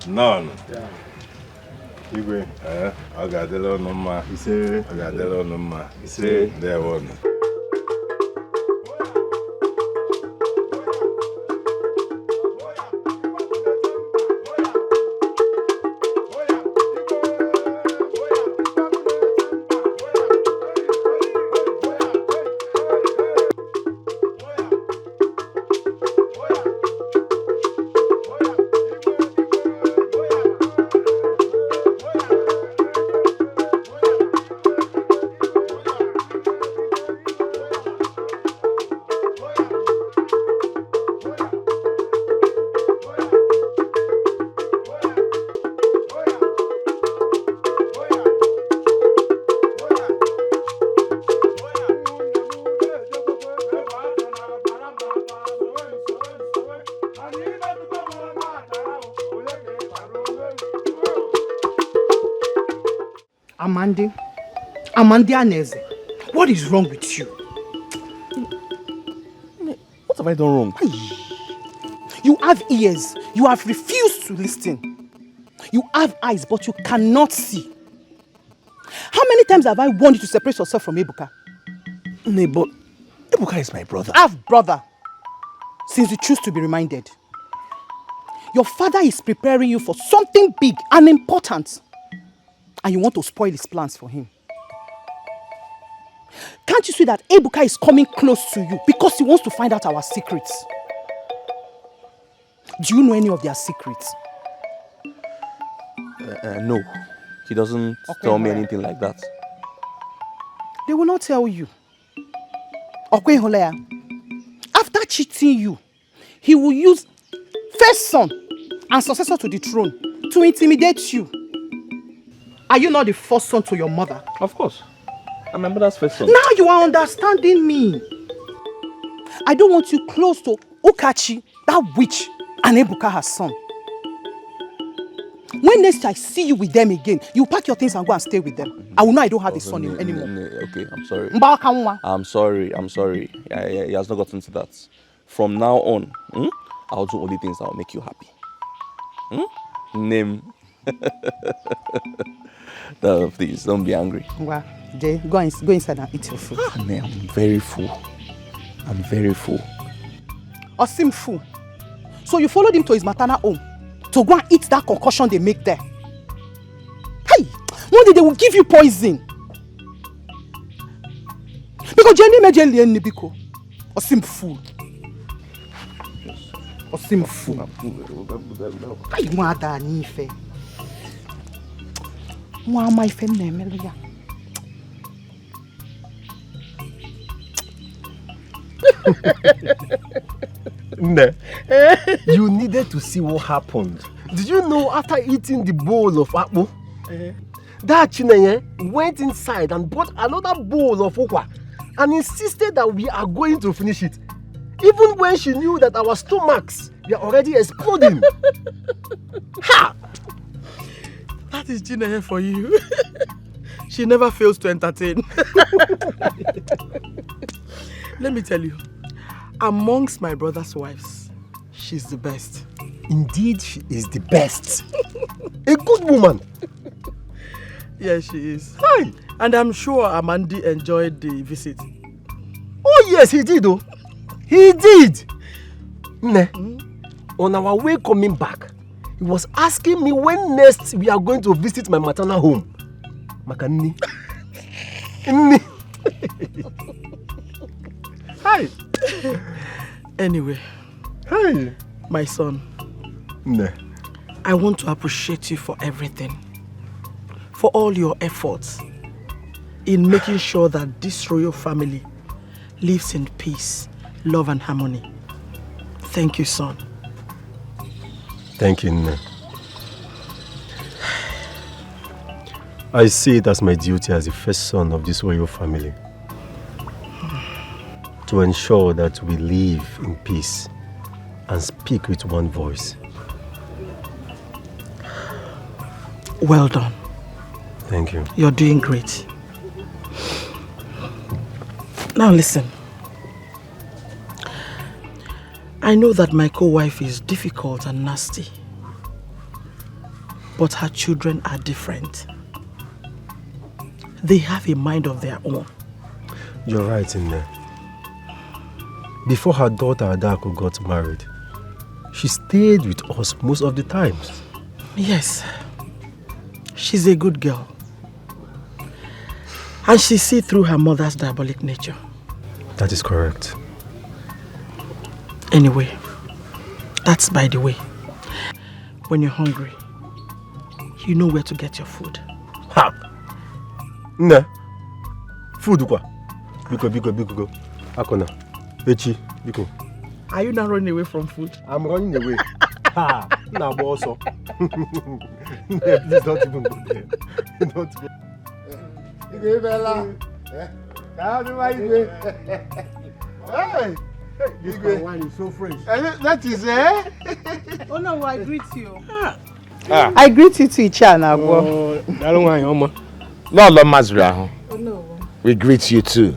None. Igwe, I got the little number. He said, I got the little number. He said, there one. Amandi Aneze, what is wrong with you? What have I done wrong? You have ears, you have refused to listen. You have eyes, but you cannot see. How many times have I warned you to separate yourself from Ebuka? No, but Ebuka is my brother. Half brother, since you choose to be reminded. Your father is preparing you for something big and important. And you want to spoil his plans for him. Can't you see that Ebuka is coming close to you because he wants to find out our secrets? Do you know any of their secrets? No. He doesn't tell me anything like that. They will not tell you. After cheating you, he will use first son and successor to the throne to intimidate you. Are you not the first son to your mother? Of course. I'm my mother's first son. Now you are understanding me. I don't want you close to Okachi, that witch, and Ebuka, her son. When next I see you with them again, you pack your things and go and stay with them. I will know I don't have a son anymore. Okay, I'm sorry. I'm sorry. He has not gotten to that. From now on, I'll do only things that will make you happy. Name. No, please, don't be angry. Well, Jay, go inside and eat your food. Man, I'm very full. Osim full. So you followed him to his maternal home to go and eat that concoction they make there. Hey, one day they will give you poison. Because Jenny made Jenny and Nibiko. Osim full. Osim full. Hey, mother, Nife. Why my family, Melia? You needed to see what happened. Did you know after eating the bowl of apple, that Chinello went inside and bought another bowl of okwa and insisted that we are going to finish it, even when she knew that our stomachs were already exploding. Ha! That is Chinello for you. She never fails to entertain. Let me tell you, amongst my brother's wives, she's the best. Indeed, she is the best. A good woman. Yes, she is. Hi. And I'm sure Amandi enjoyed the visit. Oh yes, he did though. He did. On our way coming back, he was asking me when next we are going to visit my maternal home. Makani. Hi. Anyway. Hi. My son. I want to appreciate you for everything. For all your efforts in making sure that this royal family lives in peace, love and harmony. Thank you, son. Thank you, Nne. I see it as my duty as the first son of this royal family to ensure that we live in peace and speak with one voice. Well done. Thank you. You're doing great. Now listen. I know that my co-wife is difficult and nasty. But her children are different. They have a mind of their own. You're right in there. Before her daughter Adako got married, she stayed with us most of the times. Yes. She's a good girl. And she sees through her mother's diabolic nature. That is correct. Anyway, that's by the way. When you're hungry, you know where to get your food. Ha! Nne, food kwa? Biko. Akona, Echi, biko. Are you not running away from food? I'm running away. Ha! Nah, also. Please don't even go there. Don't go. Igwe Bella. How do I do? Hey! This wine is so fresh. That is Oh no, I greet you. I greet you to Ichana. Oh, I don't want your Lord Mazra. Oh no. We greet you too.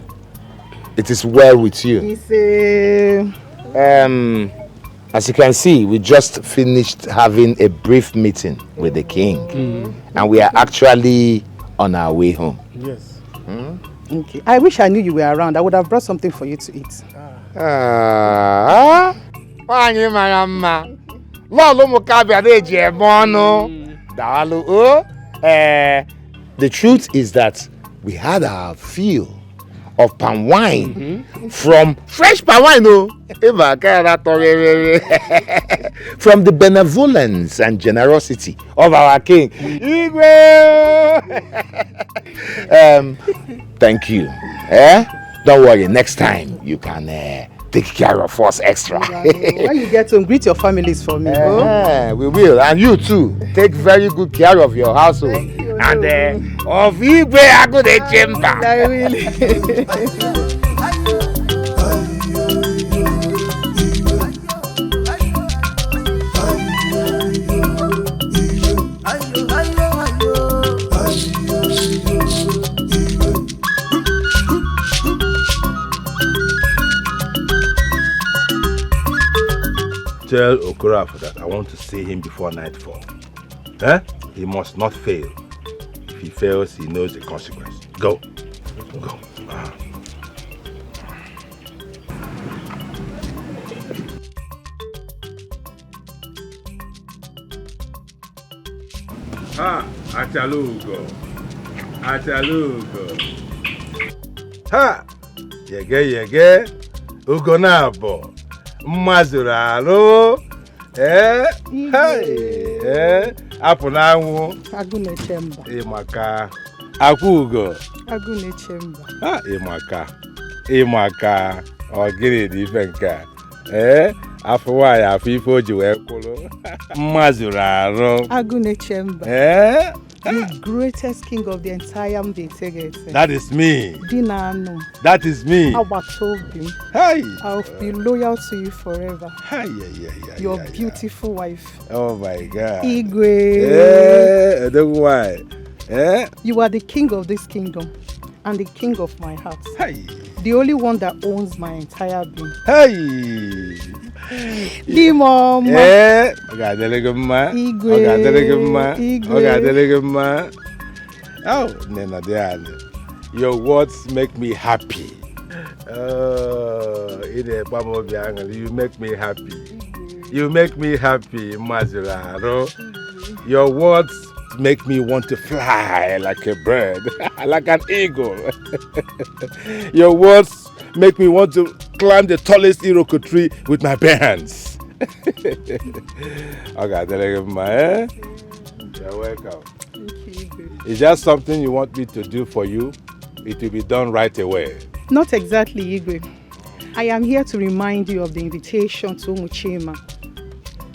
It is well with you. It's a... As you can see, we just finished having a brief meeting with the king. And we are actually on our way home. Yes. Okay. I wish I knew you were around. I would have brought something for you to eat. The truth is that we had our fill of palm wine from fresh palm wine, from the benevolence and generosity of our king. Thank you. Don't worry, next time you can take care of us extra. When you get home, greet your families for me. We will, and you too. Take very good care of your household. And of Igwe Agode Chamber. I will. Tell Okorafor that I want to see him before nightfall. He must not fail. If he fails, he knows the consequence. Go. Go. Achalugo. Ha! Yege. Ugonabo. Mazuralo. Apunangu. Agune Chemba. Imaka. Akugo. Agune Chemba. Imaka. Ogiri difenka. Afuwaya afifo jiwekulu. Mazuralo. Agune Chemba. The greatest king of the entire Mdetege. That is me. Dinano. That is me. Awatobim. Hey. I'll be loyal to you forever. Hey, Your beautiful wife. Oh my God. Igwe. Why? You are the king of this kingdom and the king of my heart. Hey. The only one that owns my entire being. Hey. The mom. Oh, Nena Diane. Your words make me happy. You make me happy. You make me happy, Mazuraro. Your words make me want to fly like a bird, like an eagle. Your words make me want to climb the tallest Iroko tree with my bare hands. Okay, you're welcome. Is that something you want me to do for you? It will be done right away. Not exactly, Igwe. I am here to remind you of the invitation to Umuchima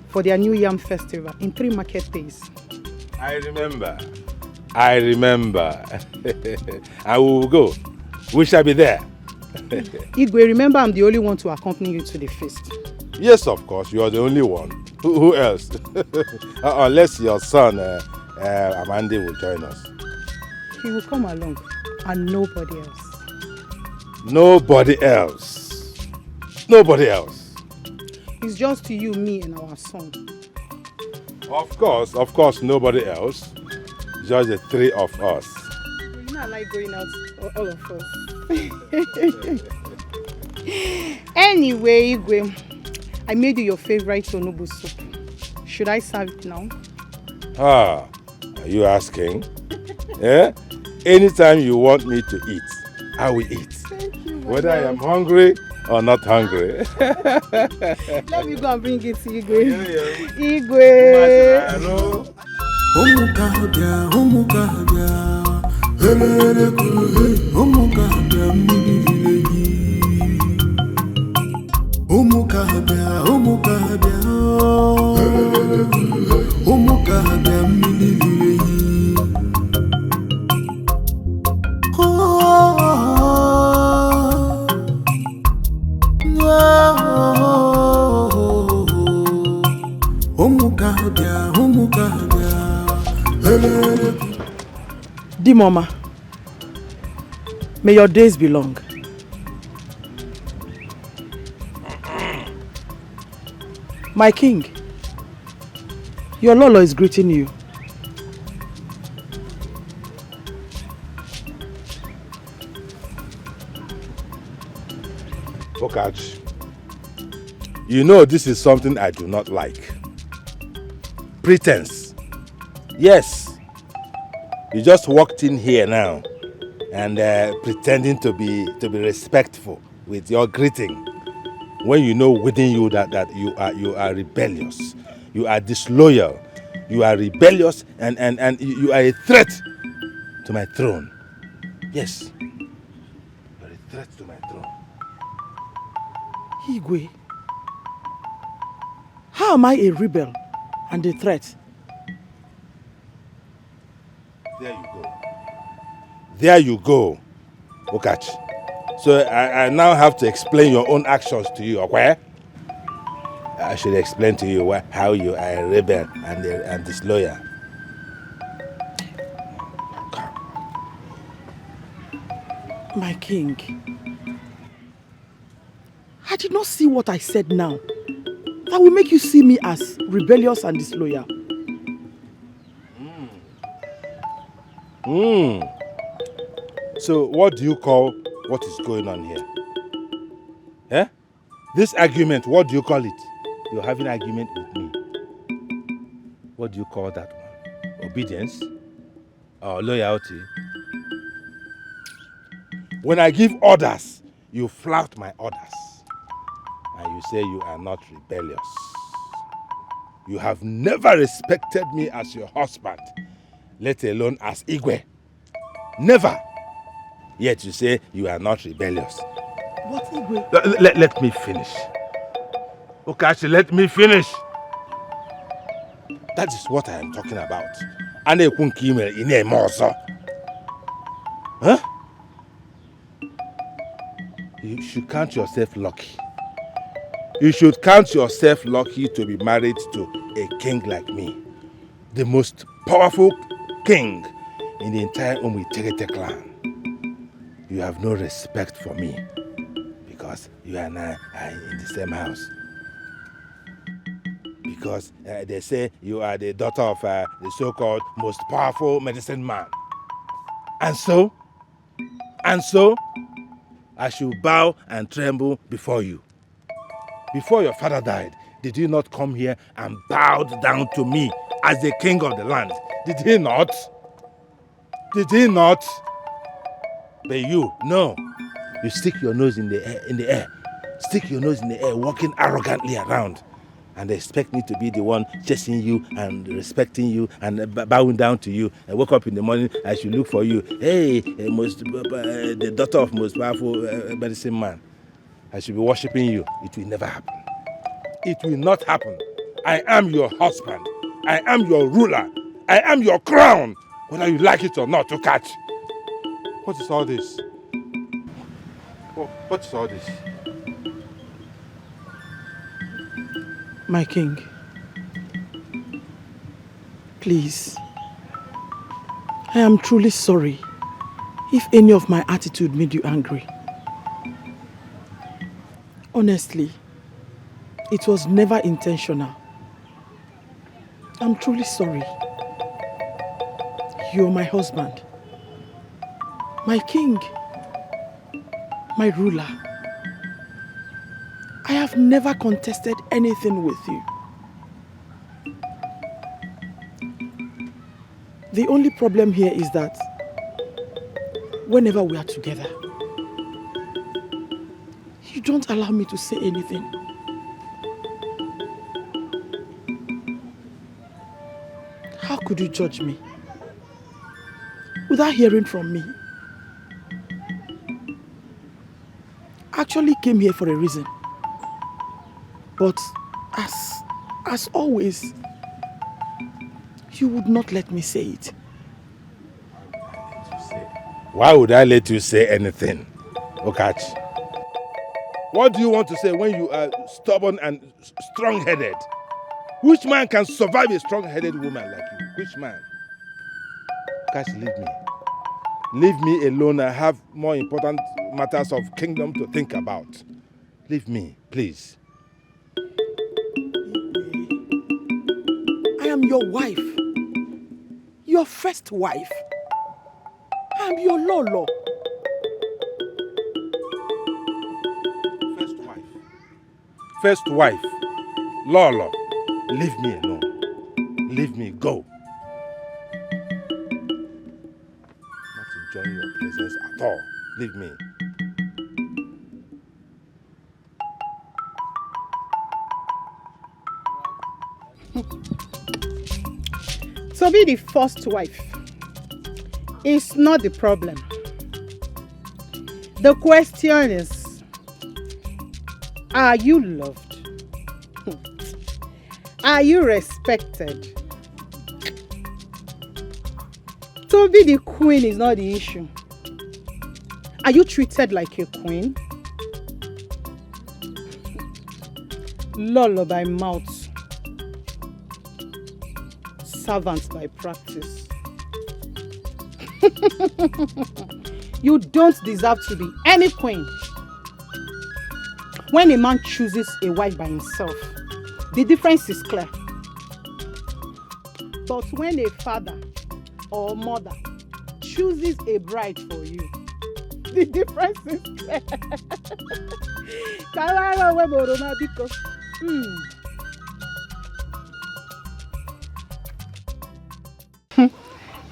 for their New Yam Festival in 3 market days. I remember. I will go. We shall be there. Igwe, remember I'm the only one to accompany you to the feast. Yes, of course. You are the only one. Who else? Unless your son, Amanda, will join us. He will come along and nobody else. Nobody else. It's just you, me, and our son. Of course, nobody else. Just the three of us. You know I like going out, all of us. Anyway, Igwe, I made you your favorite onubu soup. Should I serve it now? Are you asking? Yeah? Anytime you want me to eat, I will eat. Thank you, whether I am hungry or not hungry. Let me go and bring it to Igwe. Yeah. Igwe. Dimoma, may your days be long. My king, your Lolo is greeting you. Okach, you know this is something I do not like. Pretense. Yes. You just walked in here now and pretending to be respectful with your greeting, when you know within you that you are rebellious, you are disloyal, you are rebellious, and you are a threat to my throne. Yes, you are a threat to my throne. Igwe, how am I a rebel and a threat? There you go. There you go, Okach. So I now have to explain your own actions to you, okay? I should explain to you how you are a rebel and disloyal. My king, I did not see what I said now. That will make you see me as rebellious and disloyal. So what do you call what is going on here? Eh? This argument, what do you call it? You're having an argument with me. What do you call that one? Obedience? Or loyalty? When I give orders, you flout my orders. And you say you are not rebellious. You have never respected me as your husband, let alone as Igwe. Never. Yet you say you are not rebellious. What, Igwe? Let me finish. Okachi, let me finish. That is what I am talking about. Huh? You should count yourself lucky. You should count yourself lucky to be married to a king like me. The most powerful king in the entire Umuiterete clan. You have no respect for me because you and I are in the same house. Because they say you are the daughter of the so-called most powerful medicine man. And so, I should bow and tremble before you. Before your father died, did he not come here and bowed down to me as the king of the land? Did he not? Did he not? But you, no. You stick your nose in the air. Stick your nose in the air, walking arrogantly around. And they expect me to be the one chasing you and respecting you and bowing down to you. I wake up in the morning, I should look for you. Hey, the daughter of most powerful medicine man. I should be worshiping you. It will never happen. It will not happen. I am your husband. I am your ruler. I am your crown. Whether you like it or not, to catch. What is all this? What is all this? My king, please, I am truly sorry if any of my attitude made you angry. Honestly, it was never intentional. I'm truly sorry. You're my husband, my king, my ruler. I have never contested anything with you. The only problem here is that whenever we are together, you don't allow me to say anything. How could you judge me without hearing from me? I actually came here for a reason. But as always, you would not let me say it. Why would I let you say anything, Okachi? What do you want to say when you are stubborn and strong-headed? Which man can survive a strong-headed woman like you? Which man? Okachi, leave me. Leave me alone. I have more important matters of kingdom to think about. Leave me, please. I am your wife. Your first wife. I am your Lolo. First wife. First wife. Lolo. Leave me alone. Leave me. Go. Not enjoying your presence at all. Leave me. To be the first wife is not the problem. The question is, are you loved? Are you respected? To be the queen is not the issue. Are you treated like a queen? Lolo by mouth. Servants by practice. You don't deserve to be any queen. When a man chooses a wife by himself, the difference is clear. But when a father or mother chooses a bride for you, the difference is clear.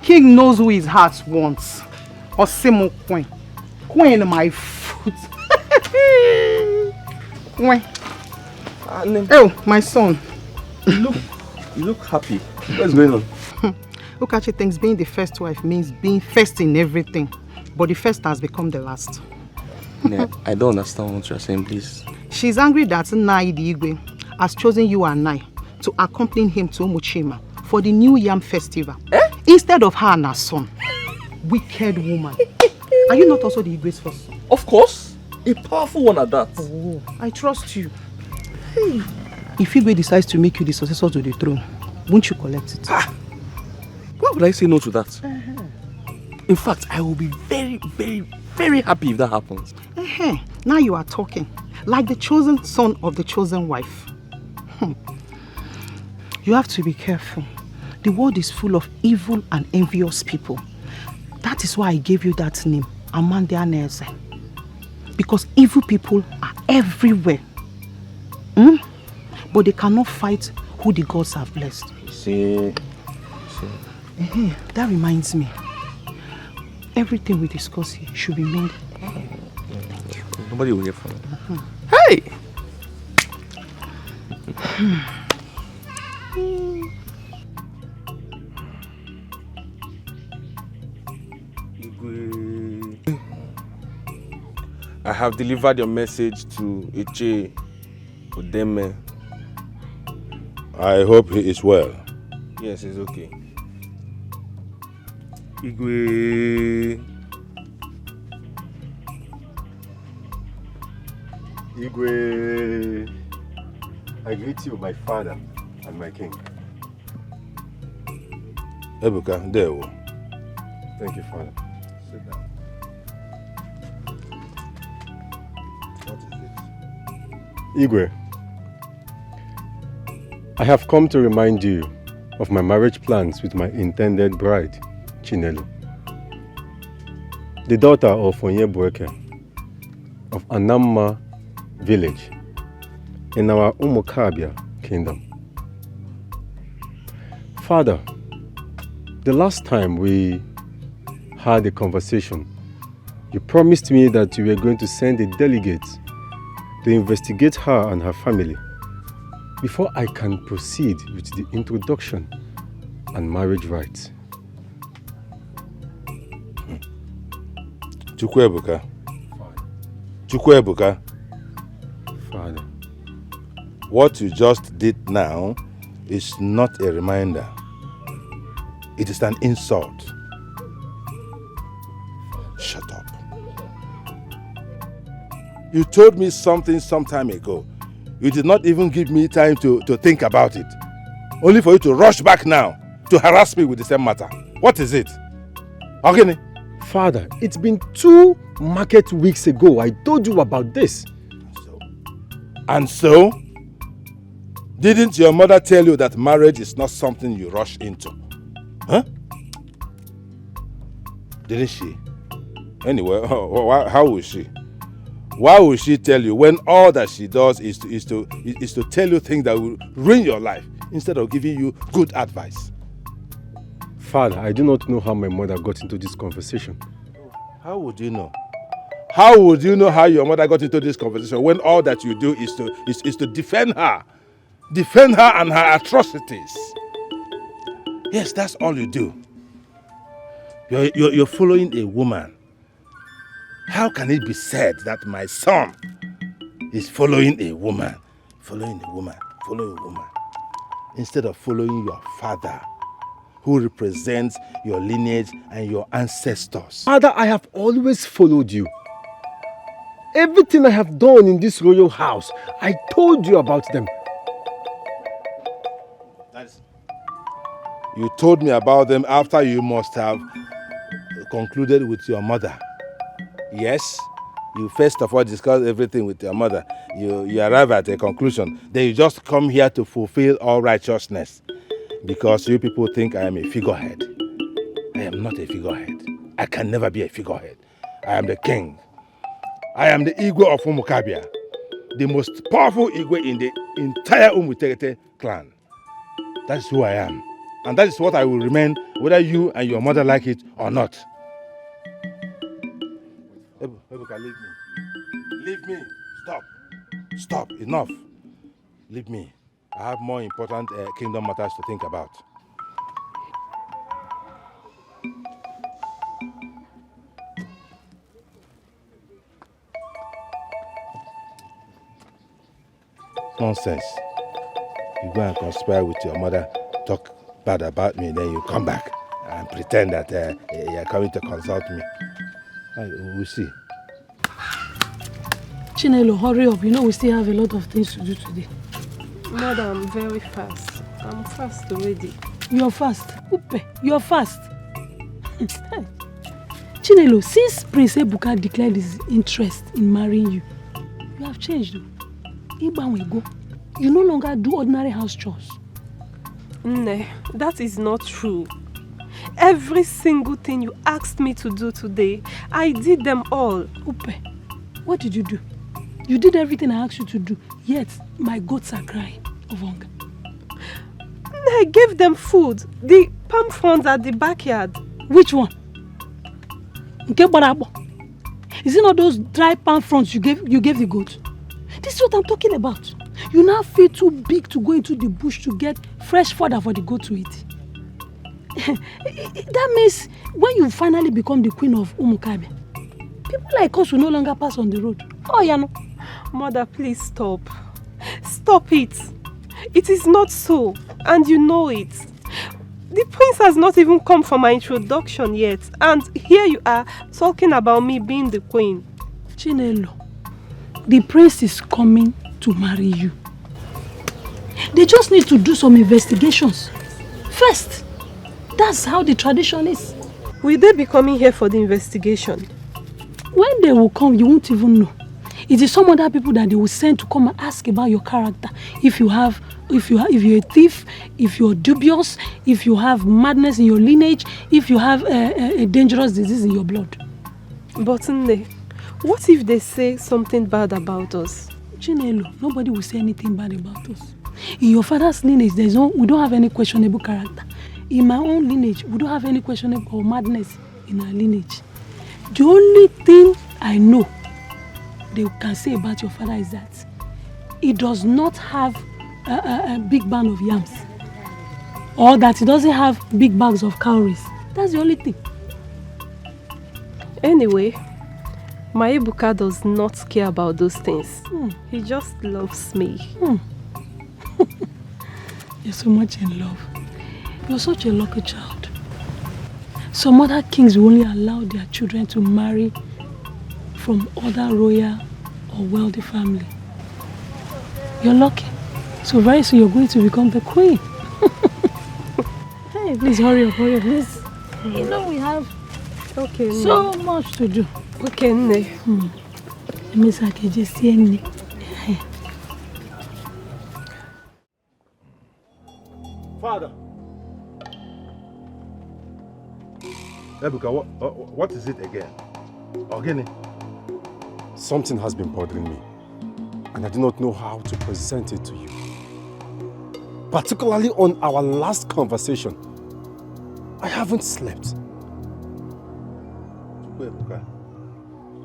King knows who his heart wants. Osimo Queen. Queen my foot. Queen. Oh, my son. You look happy. What's going on? Okachi thinks being the first wife means being first in everything. But the first has become the last. Yeah, I don't understand what you're saying, please. She's angry that Ini Edo has chosen you and I to accompany him to Umuchima for the New Yam Festival. Instead of her and her son. Wicked woman. Are you not also the Igwe's first son? Of course. A powerful one at that. Oh, I trust you. Hey. If Igwe decides to make you the successor to the throne, won't you collect it? Why would I say no to that? In fact, I will be very, very, very happy if that happens. Now you are talking. Like the chosen son of the chosen wife. You have to be careful. The world is full of evil and envious people. That is why I gave you that name, Amanda Neze. Because evil people are everywhere. But they cannot fight who the gods have blessed. See. That reminds me. Everything we discuss here should be made. Thank you. Nobody will hear from me. Hey! I have delivered your message to Iche Udeme. I hope he is well. Yes, he's okay. Igwe. Igwe, I greet you, my father and my king. Ebuka, there. Thank you, father. Sit down. What is it? Igwe, I have come to remind you of my marriage plans with my intended bride, Chinello, the daughter of Onyebueke of Anamma village in our Umukabia kingdom. Father, the last time we had a conversation, you promised me that you were going to send a delegate to investigate her and her family before I can proceed with the introduction and marriage rites. Chukwebuka. Chukwebuka. Father. What you just did now is not a reminder. It is an insult. Shut up. You told me something some time ago. You did not even give me time to think about it. Only for you to rush back now to harass me with the same matter. What is it? Okay. Father, it's been 2 market weeks ago I told you about this. And so? Didn't your mother tell you that marriage is not something you rush into? Huh? Didn't she? Anyway, how will she? Why would she tell you when all that she does is to tell you things that will ruin your life instead of giving you good advice? Father, I do not know how my mother got into this conversation. How would you know? How would you know how your mother got into this conversation when all that you do is to defend her? Defend her and her atrocities. Yes, that's all you do. You're following a woman. How can it be said that my son is following a woman? Following a woman. Instead of following your father, who represents your lineage and your ancestors. Father, I have always followed you. Everything I have done in this royal house, I told you about them. You told me about them after you must have concluded with your mother. Yes, you first of all discuss everything with your mother. You arrive at a conclusion. Then you just come here to fulfill all righteousness. Because you people think I am a figurehead. I am not a figurehead. I can never be a figurehead. I am the king. I am the Igwe of Umukabia. The most powerful Igwe in the entire Umutegete clan. That is who I am. And that is what I will remain, whether you and your mother like it or not. Ebuka, leave me. Leave me. Stop. Stop. Enough. Leave me. I have more important kingdom matters to think about. Nonsense. You go and conspire with your mother, talk bad about me, then you come back and pretend that you're coming to consult me. We'll see. Chinello, hurry up. You know we still have a lot of things to do today. Mother, I'm very fast. I'm fast already. You're fast? Upe, you're fast. Chinello, since Prince Ebuka declared his interest in marrying you, you have changed. You no longer do ordinary house chores. No, that is not true. Every single thing you asked me to do today, I did them all. Upe, what did you do? You did everything I asked you to do, yet my goats are crying of hunger. I gave them food. The palm fronds at the backyard. Which one? Is it not those dry palm fronds you gave the goat? This is what I'm talking about. You now feel too big to go into the bush to get fresh fodder for the goat to eat. That means when you finally become the queen of Umukabia, people like us will no longer pass on the road. Oh, yeah, no. Mother, please stop. Stop it. It is not so, and you know it. The prince has not even come for my introduction yet, and here you are talking about me being the queen. Chinello, the prince is coming to marry you. They just need to do some investigations first. That's how the tradition is. Will they be coming here for the investigation? When they will come, you won't even know. It is some other people that they will send to come and ask about your character. If you're a thief, if you're dubious, if you have madness in your lineage, if you have a dangerous disease in your blood. But Nne, what if they say something bad about us? Chinello, nobody will say anything bad about us. In your father's lineage, we don't have any questionable character. In my own lineage, we don't have any questionable or madness in our lineage. The only thing I know they can say about your father is that he does not have a big bag of yams, or that he doesn't have big bags of cowries. That's the only thing. Anyway, my Ebuka does not care about those things. He just loves me. You're so much in love. You're such a lucky child. Some other kings will only allow their children to marry from other royal or wealthy family. You're lucky. So very soon you're going to become the queen. Hey, please hurry up, please. You know we have so much to do. Okay, Nne. Miss I can just see any. Father. Ebuka, what is it again? Ogini? Something has been bothering me, and I do not know how to present it to you. Particularly on our last conversation, I haven't slept.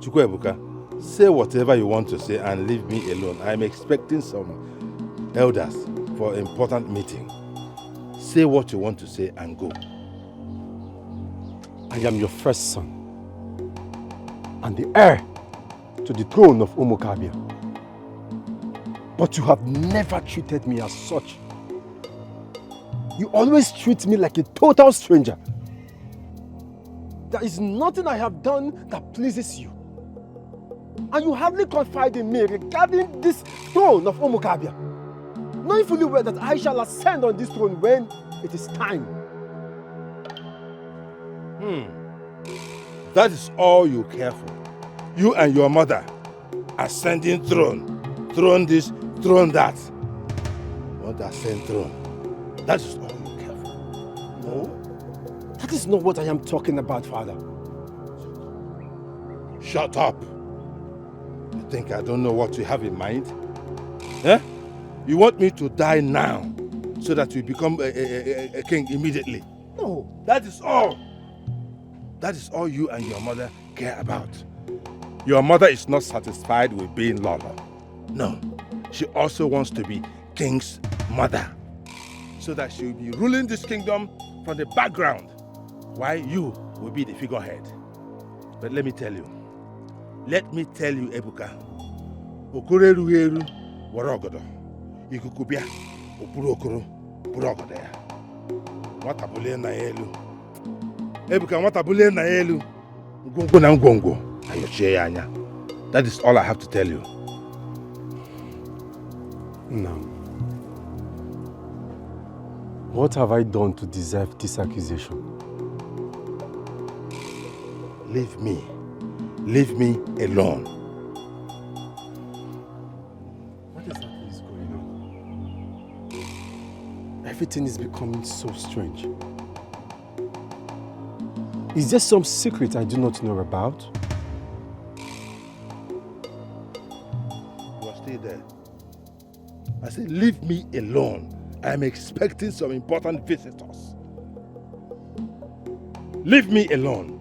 Chukwuebuka, say whatever you want to say and leave me alone. I'm expecting some elders for an important meeting. Say what you want to say and go. I am your first son and the heir to the throne of Umukabia. But you have never treated me as such. You always treat me like a total stranger. There is nothing I have done that pleases you. And you hardly confide in me regarding this throne of Umukabia, knowing fully well that I shall ascend on this throne when it is time. That is all you care for. You and your mother ascending throne. Throne this, throne that. Want to ascend throne. That is all you care for. No, that is not what I am talking about, Father. Shut up. You think I don't know what you have in mind? Eh? You want me to die now so that you become a king immediately? No, that is all. That is all you and your mother care about. Your mother is not satisfied with being Lolo. No, she also wants to be king's mother, so that she will be ruling this kingdom from the background, while you will be the figurehead. But let me tell you, Ebuka, okoro erughị eru wara ogodo, ikuku bịa okpuru okoro buru ogodo ya. Nwata bulie na ya elu. Ebuka, nwata bulie na ya elu. Ngwongwo na ngwongwo ayochie ya anya. That is all I have to tell you. Now, what have I done to deserve this accusation? Leave me. Leave me alone. What exactly is going on? Everything is becoming so strange. Is there some secret I do not know about? You are still there. I said, leave me alone. I am expecting some important visitors. Leave me alone.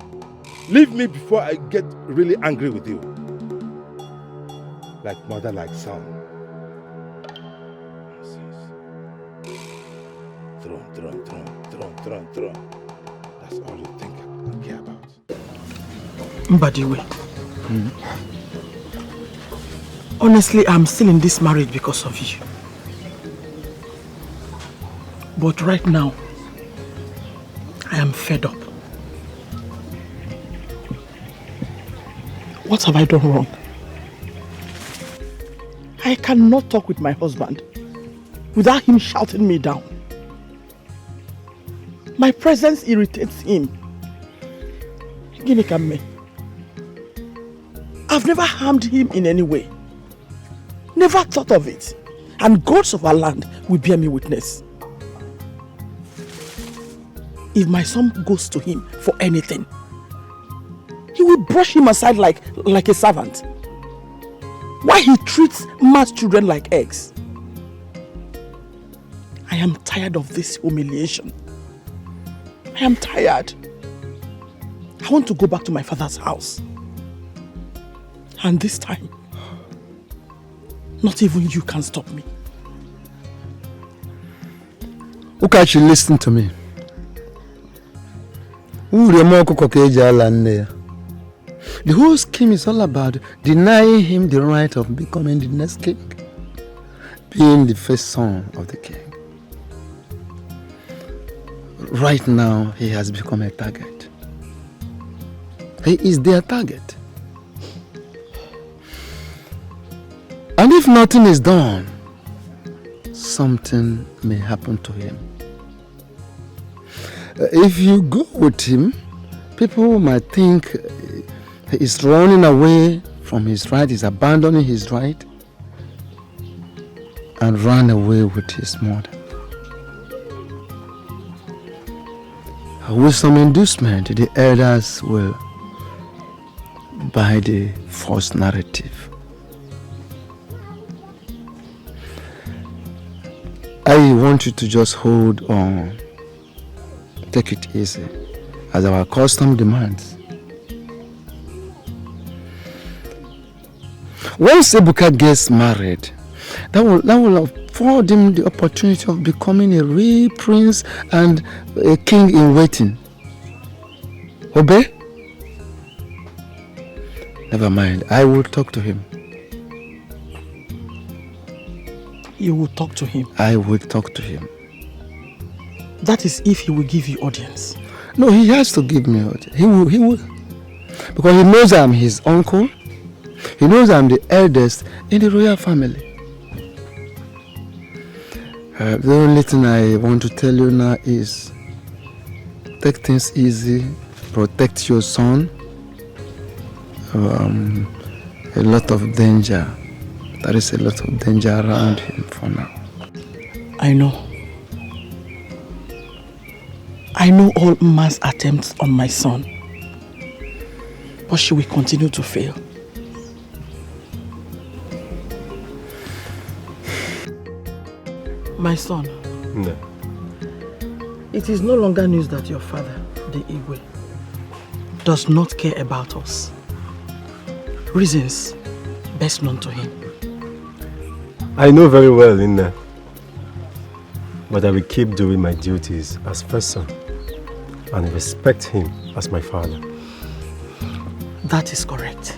Leave me before I get really angry with you. Like mother, like son. Throne. That's all you think I care about. Mbadiwe. Honestly, I'm still in this marriage because of you. But right now, I am fed up. What have I done wrong? I cannot talk with my husband without him shouting me down. My presence irritates him. I've never harmed him in any way. Never thought of it. And gods of our land will bear me witness. If my son goes to him for anything, he will brush him aside like a servant. Why he treats mad children like eggs? I am tired of this humiliation. I am tired. I want to go back to my father's house. And this time, not even you can stop me. Ukachi, listen to me. The whole scheme is all about denying him the right of becoming the next king, being the first son of the king. Right now, he has become a target. He is their target. And if nothing is done, something may happen to him. If you go with him, people might think he is running away from his right, he's abandoning his right, and run away with his mother. With some inducement, the elders will buy the false narrative. I want you to just hold on. Take it easy, as our custom demands. Once Ebuka gets married, that will afford him the opportunity of becoming a real prince and a king in waiting. Obey? Never mind, I will talk to him. You will talk to him? I will talk to him. That is if he will give you audience. No, he has to give me audience. He will. Because he knows I'm his uncle. He knows I'm the eldest in the royal family. The only thing I want to tell you now is take things easy, protect your son. A lot of danger. There is a lot of danger around him for now. I know. I know all Mma's attempts on my son, but she will continue to fail. My son, No. it is no longer news that your father, the Igwe, does not care about us. Reasons best known to him. I know very well, Inna. But I will keep doing my duties as first son and respect him as my father. That is correct.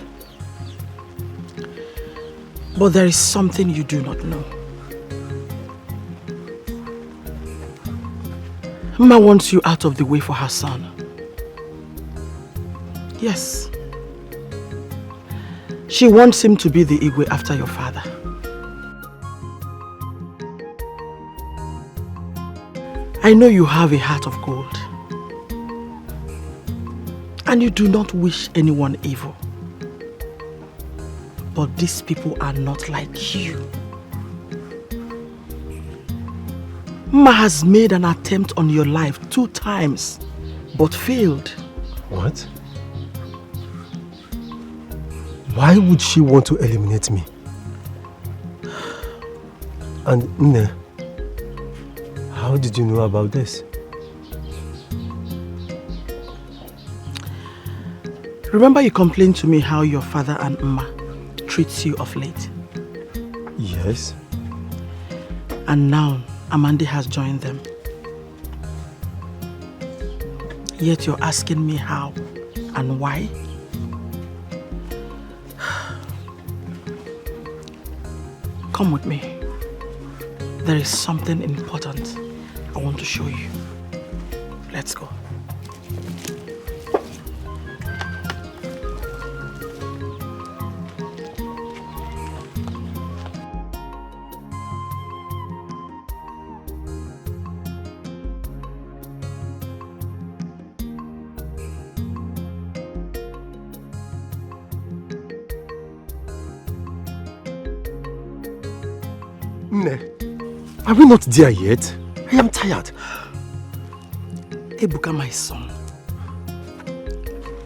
But there is something you do not know. Mma wants you out of the way for her son. Yes. She wants him to be the Igwe after your father. I know you have a heart of gold. And you do not wish anyone evil. But these people are not like you. Mma has made an attempt on your life 2 times, but failed. What? Why would she want to eliminate me? And Nne, how did you know about this? Remember you complained to me how your father and Mma treats you of late? Yes. And now Amande has joined them. Yet you're asking me how and why? Come with me. There is something important I want to show you. Let's go. Are we not there yet? I am tired. Ebuka, my son.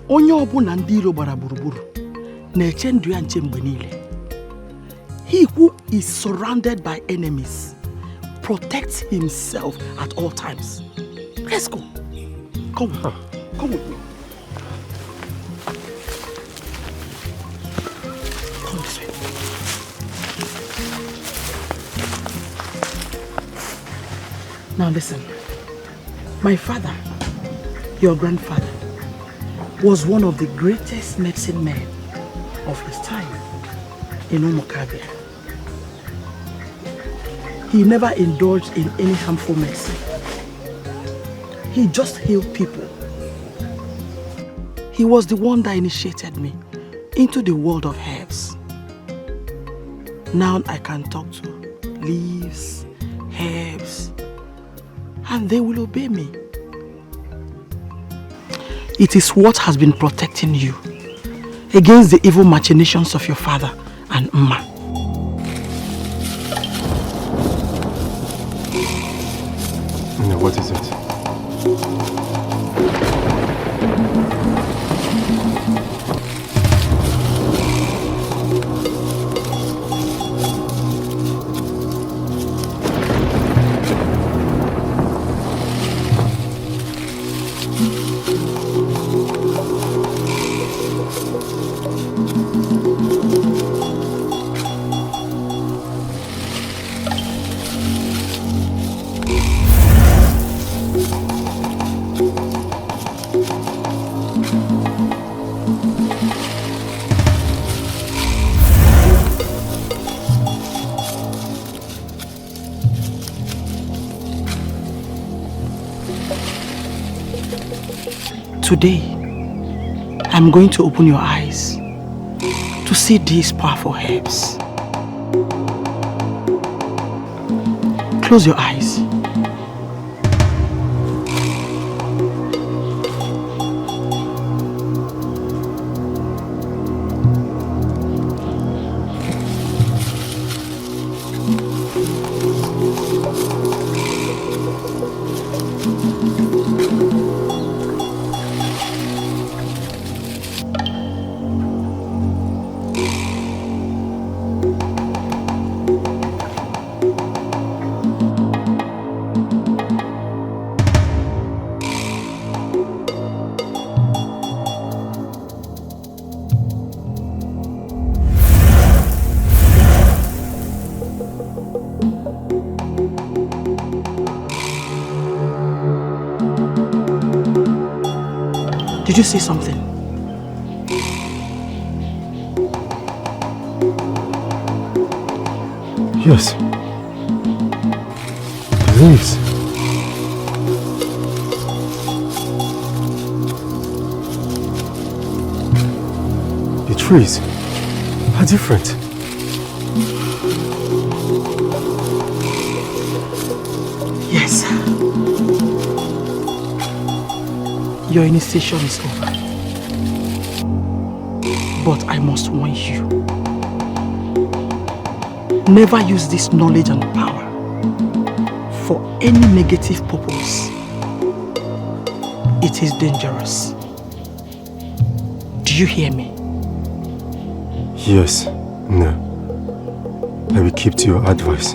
Onye ọbụna ndị iro gbara gburugburu na-eche ndụ ya nche mgbe niile. He who is surrounded by enemies protects himself at all times. Let's go. Come with me. Come with me. Come this way. Now listen. My father, your grandfather, was one of the greatest medicine men of his time in Umokabia. He never indulged in any harmful medicine. He just healed people. He was the one that initiated me into the world of herbs. Now I can talk to leaves, herbs, and they will obey me. It is what has been protecting you against the evil machinations of your father and Mma. No, what is it? Today, I'm going to open your eyes to see these powerful herbs. Close your eyes. Did you see something? Yes. The leaves. The trees are different. Yes. Your initiation is over. But I must warn you. Never use this knowledge and power for any negative purpose. It is dangerous. Do you hear me? Yes. No. I will keep to your advice.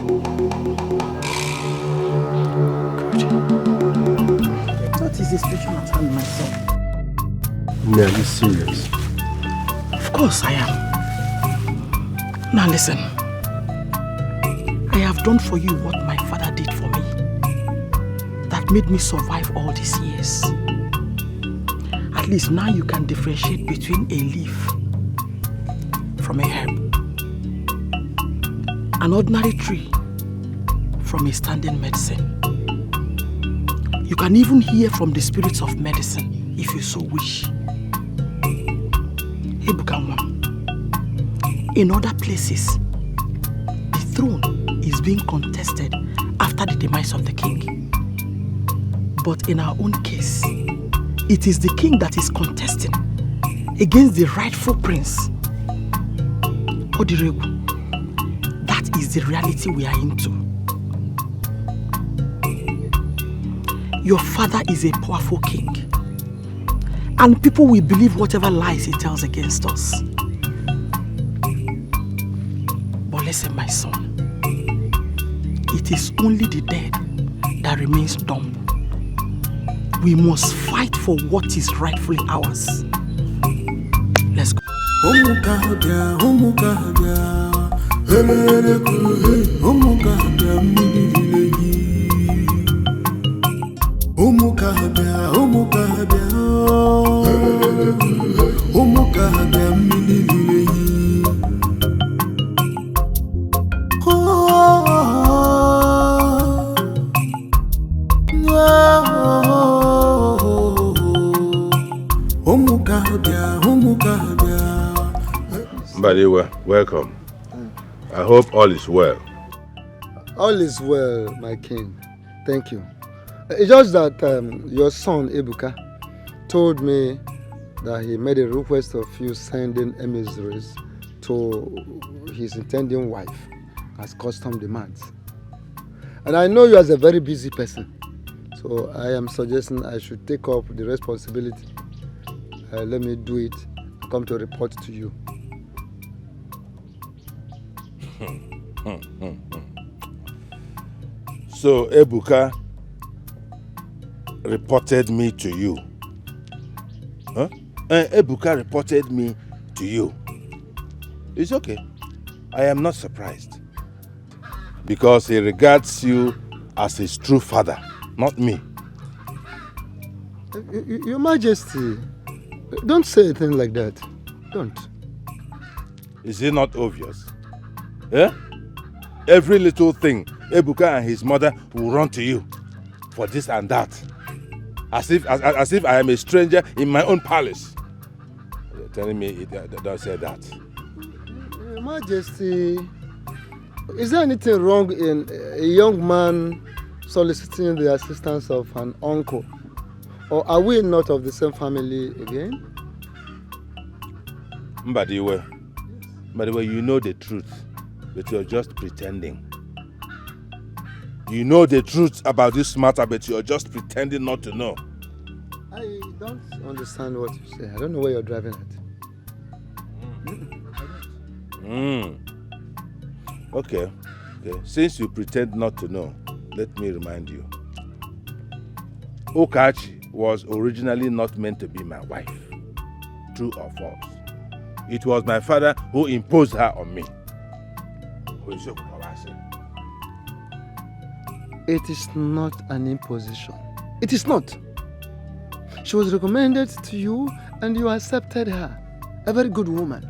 What is the situation at hand, my son? No, are you serious? Of course I am. Now listen. I have done for you what my father did for me. That made me survive all these years. At least now you can differentiate between a leaf from a herb. An ordinary tree from a standing medicine. You can even hear from the spirits of medicine if you so wish. In other places, the throne is being contested after the demise of the king. But in our own case, it is the king that is contesting against the rightful prince. Odiregu, that is is the reality we are into. Your father is a powerful king, and people will believe whatever lies he tells against us. But listen, my son, it is only the dead that remains dumb. We must fight for what is rightfully ours. Let's go. Mbadiwe, welcome. I hope all is well. All is well, my king. Thank you. It's just that your son, Ebuka, told me that he made a request of you sending emissaries to his intending wife, as custom demands. And I know you as a very busy person, so I am suggesting I should take up the responsibility. Let me do it, come to report to you. So Ebuka reported me to you. Huh? Ebuka reported me to you. It's okay. I am not surprised. Because he regards you as his true father, not me. Your Majesty, don't say a thing like that. Don't. Is it not obvious? Yeah? Every little thing, Ebuka and his mother will run to you for this and that. As if I am a stranger in my own palace. You're telling me don't say that. Your Majesty, is there anything wrong in a young man soliciting the assistance of an uncle? Or are we not of the same family again? Mbadiwe, you know the truth, but you're just pretending. You know the truth about this matter, but you're just pretending not to know. I don't understand what you say. I don't know where you're driving at. Okay. Since you pretend not to know, let me remind you. Okachi was originally not meant to be my wife. True or false? It was my father who imposed her on me. It is not an imposition. It is not. She was recommended to you and you accepted her. A very good woman.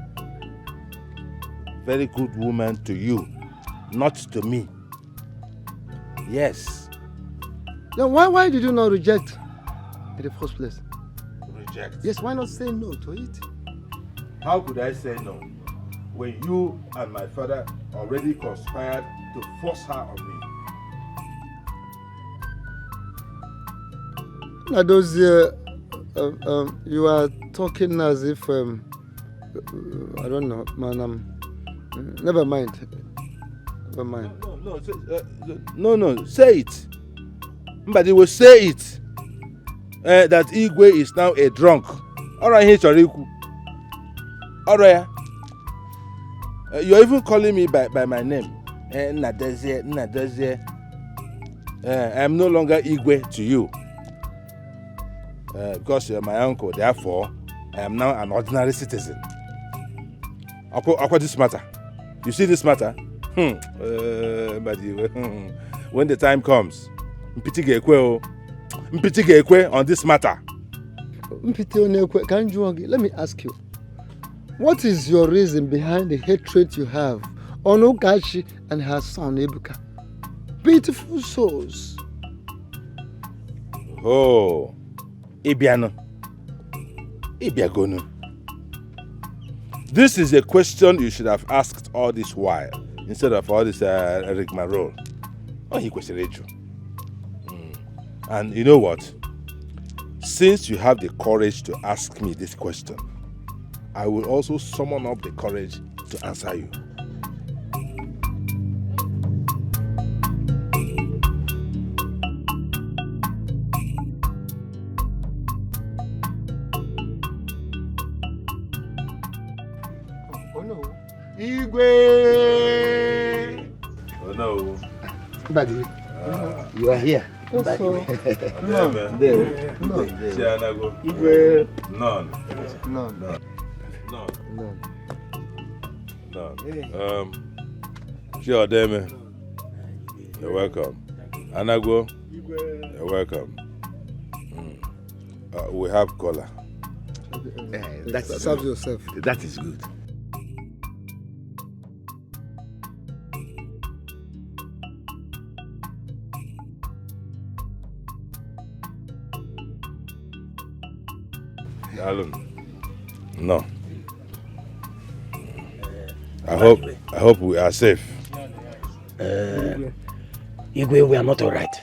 Very good woman to you, not to me. Yes. Then why did you not reject in the first place? Reject? Yes, why not say no to it? How could I say no when you and my father already conspired to force her on me? Now those you are talking as if I don't know, man. Never mind. No, say it. But will say it. That Igwe is now a drunk. Alright, Alright. You're even calling me by my name. Nadezie. I'm no longer Igwe to you. Because you're my uncle, therefore, I am now an ordinary citizen. What this matter? You see this matter? When the time comes, Mpiti Gekwe on this matter. Let me ask you, what is your reason behind the hatred you have on Okachi and her son Ebuka? Beautiful souls. Oh, Ibiano. Ibiagono. This is a question you should have asked all this while, instead of all this rigmarole. Oh, he questioned you. And you know what? Since you have the courage to ask me this question, I will also summon up the courage to answer you. Igwe. Oh no. Buddy, you are here. No. There. No. Igwe. None. Sure, Demi. You're welcome. Anagwo, you're welcome. We have cola. Serve yourself. That is good. No. I hope we are safe. Igwe, we are not all right.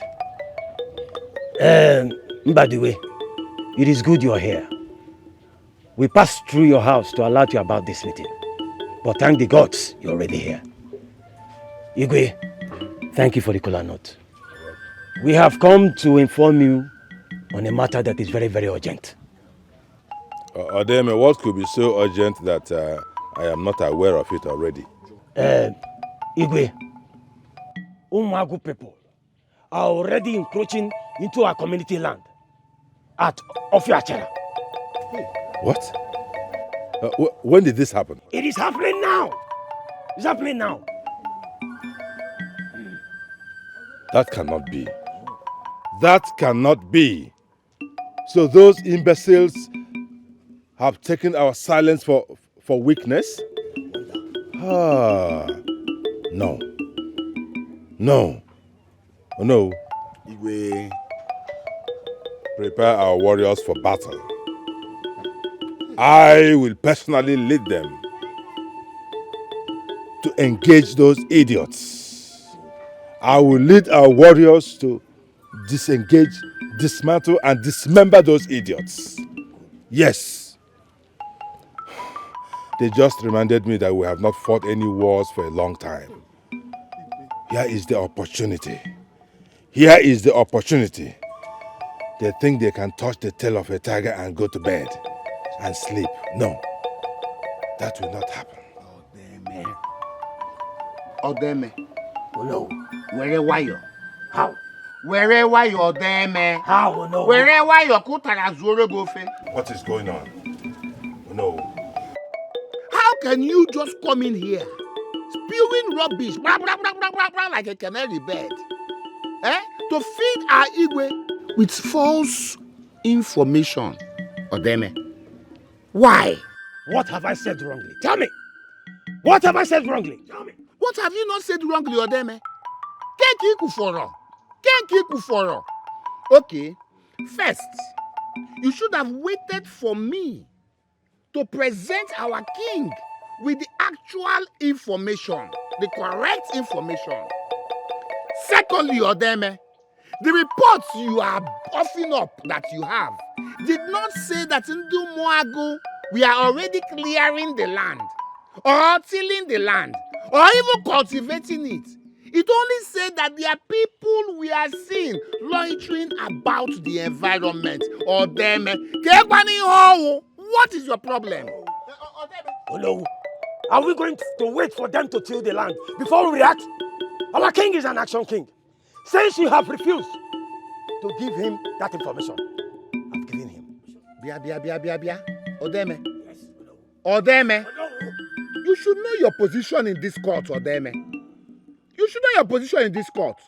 By the way, it is good you are here. We passed through your house to alert you about this meeting. But thank the gods, you're already here. Igwe, thank you for the cola note. We have come to inform you on a matter that is very, very urgent. Odeme, what could be so urgent that I am not aware of it already? Igwe, Umagu people are already encroaching into our community land at Ofiachara. What? When did this happen? It is happening now. It's happening now. That cannot be. That cannot be. So those imbeciles have taken our silence for weakness? No. No. Oh, no. Igwe. Prepare our warriors for battle. I will personally lead them to engage those idiots. I will lead our warriors to disengage, dismantle, and dismember those idiots. Yes. They just reminded me that we have not fought any wars for a long time. Here is the opportunity. Here is the opportunity. They think they can touch the tail of a tiger and go to bed and sleep. No, that will not happen. Odeme. No. Wherever you? How? Wherever you Odeme? How? No. Wherever you Kutara Zoro Bofe? What is going on? No. How can you just come in here, spewing rubbish, blah, blah, blah, blah, blah, blah, like a canary bird, to feed our Igwe with false information, Odeme? Why? What have I said wrongly? Tell me. What have I said wrongly? Tell me. What have you not said wrongly, Odeme? Okay, first, you should have waited for me to present our king with the actual information, the correct information. Secondly, Odeme, the reports you are puffing up that you have did not say that in Moago we are already clearing the land, or tilling the land, or even cultivating it. It only said that there are people we are seeing loitering about the environment. Odeme, what is your problem? Oh no. Are we going to wait for them to till the land before we react? Our king is an action king. Since you have refused to give him that information, I've given him. Bia. Odeme. Odeme. You should know your position in this court, Odeme. You should know your position in this court.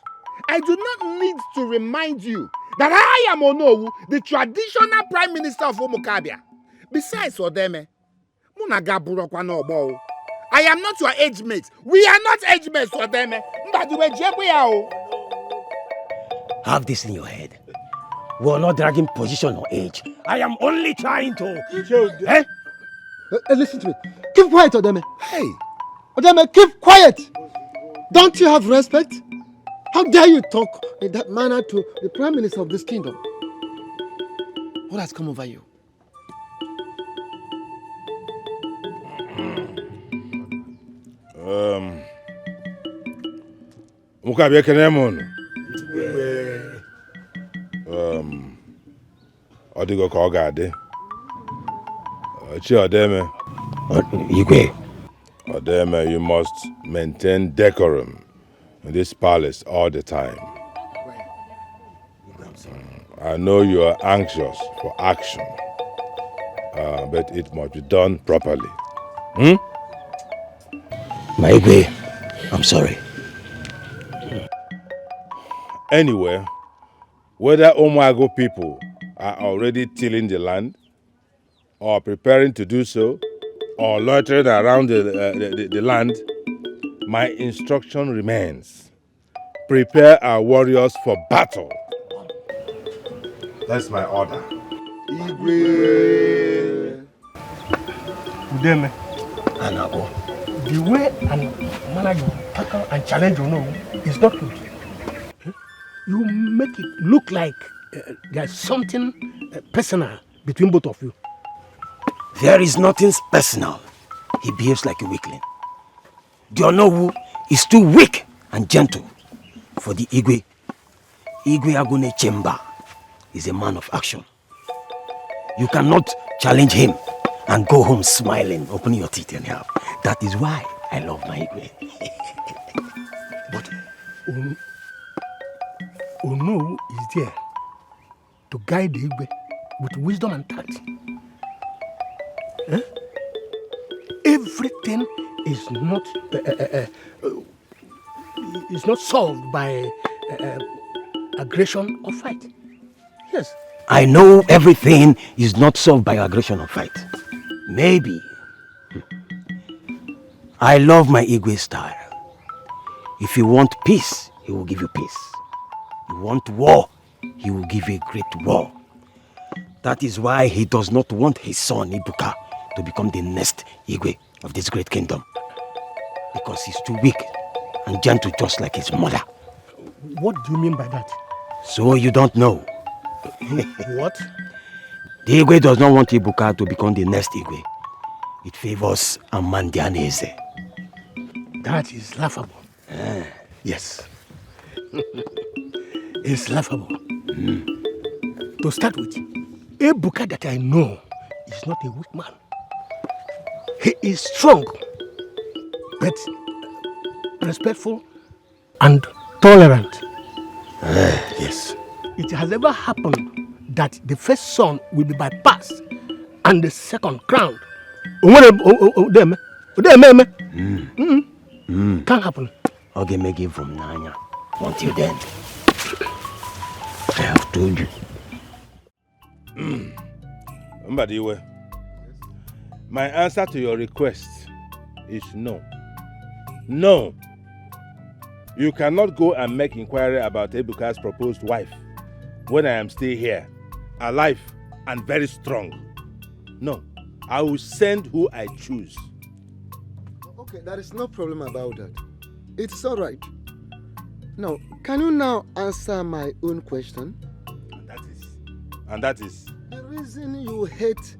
I do not need to remind you that I am Onowu, the traditional prime minister of Omokabia. Besides, Odeme, I am not your age mate. We are not age mates, Odeme. Have this in your head. We are not dragging position or age. I am only trying to... Listen to me. Keep quiet, Odeme. Hey. Odeme, keep quiet. Don't you have respect? How dare you talk in that manner to the Prime Minister of this kingdom? What has come over you? Mukabia Kenemon. Odigo Kogade. Chiodeme. Igwe. Odeme, you must maintain decorum in this palace all the time. I know you are anxious for action, but it must be done properly. My Igwe, I'm sorry. Anyway, whether Omago people are already tilling the land, or preparing to do so, or loitering around the land, my instruction remains. Prepare our warriors for battle. That's my order. Igwe. Udeme. Anabo. The way and manner you tackle and challenge is not good. You make it look like there's something personal between both of you. There is nothing personal. He behaves like a weakling. The Onowu is too weak and gentle for the Igwe. Igwe Agune Chemba is a man of action. You cannot challenge him and go home smiling, opening your teeth anyhow. That is why I love my Igwe. But Ono is there to guide the Igwe with wisdom and tact. Everything is not solved by aggression or fight. Yes. I know everything is not solved by aggression or fight. Maybe. I love my Igwe style. If you want peace, he will give you peace. You want war, he will give you a great war. That is why he does not want his son Ibuka to become the next Igwe of this great kingdom. Because he's too weak and gentle just like his mother. What do you mean by that? So you don't know. What? The Igwe does not want Ibuka to become the next Igwe. It favors Amandianese. That is laughable. Yes. It's laughable. To start with, Ibuka that I know is not a weak man. He is strong, but respectful and tolerant. Yes. It has ever happened that the first son will be bypassed and the second crowned. Can't happen. Okay, make it from Nanya. Until then, I have told you. Mbadiwe, my answer to your request is no. No. You cannot go and make inquiry about Ebuka's proposed wife when I am still here, alive and very strong. No. I will send who I choose. Okay, there is no problem about that. It's all right. Now, can you now answer my own question? And that is? The reason you hate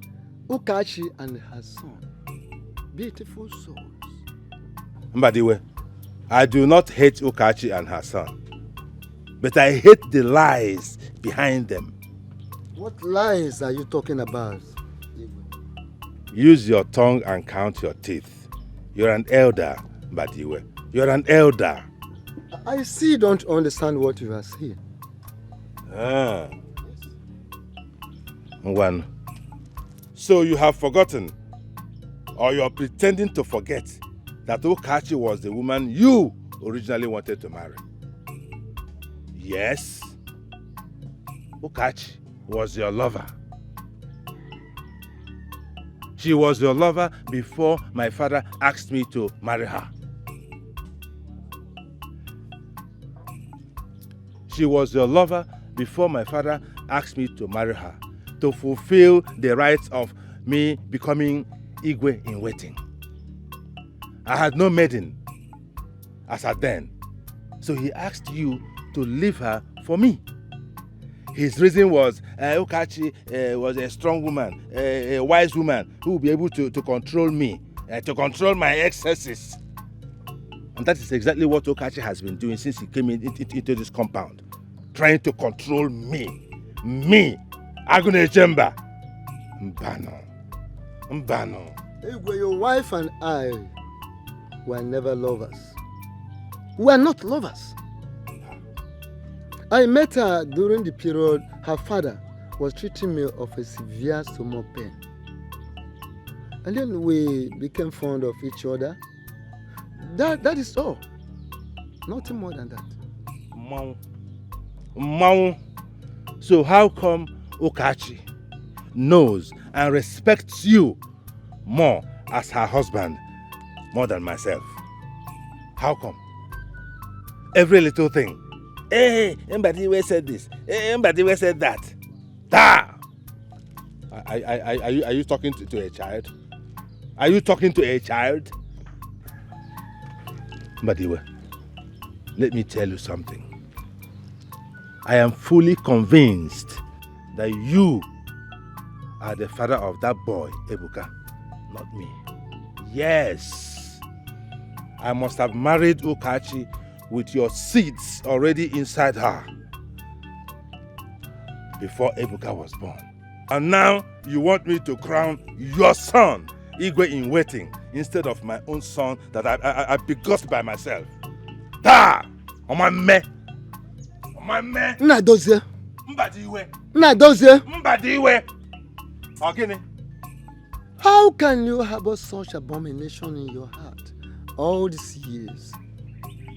Ukachi and her son. Beautiful souls. Mbadiwe, I do not hate Ukachi and her son, but I hate the lies behind them. What lies are you talking about? Use your tongue and count your teeth. You're an elder, Mbadiwe. You're an elder. I still don't understand what you are saying. One. So you have forgotten, or you are pretending to forget, that Ukachi was the woman you originally wanted to marry. Yes, Ukachi was your lover. She was your lover before my father asked me to marry her. She was your lover before my father asked me to marry her, to fulfill the rights of me becoming Igwe in waiting. I had no maiden as at then, so he asked you to leave her for me. His reason was Ukachi was a strong woman, a wise woman who will be able to control me, to control my excesses. And that is exactly what Ukachi has been doing since he came into this compound. Trying to control me. Me, Agune Jemba. Mbano. Igwe, your wife and I were never lovers. We are not lovers. I met her during the period her father was treating me of a severe stomach pain. And then we became fond of each other. That is all. Nothing more than that. Mao. So how come Okachi knows and respects you more as her husband more than myself? How come? Every little thing. Hey, Mbadiwe said this. Hey, Mbadiwe said that. Da! Are you talking to a child? Are you talking to a child? Mbadiwe, let me tell you something. I am fully convinced that you are the father of that boy, Ebuka, not me. Yes. I must have married Okachi with your seeds already inside her before Ebuka was born. And now you want me to crown your son, Igwe, in waiting, instead of my own son that I begot by myself. Ta! Omame! Omame! Nadozie! Mbadiwe! Nadozie! Mbadiwe! Ogini? How can you harbor such abomination in your heart all these years?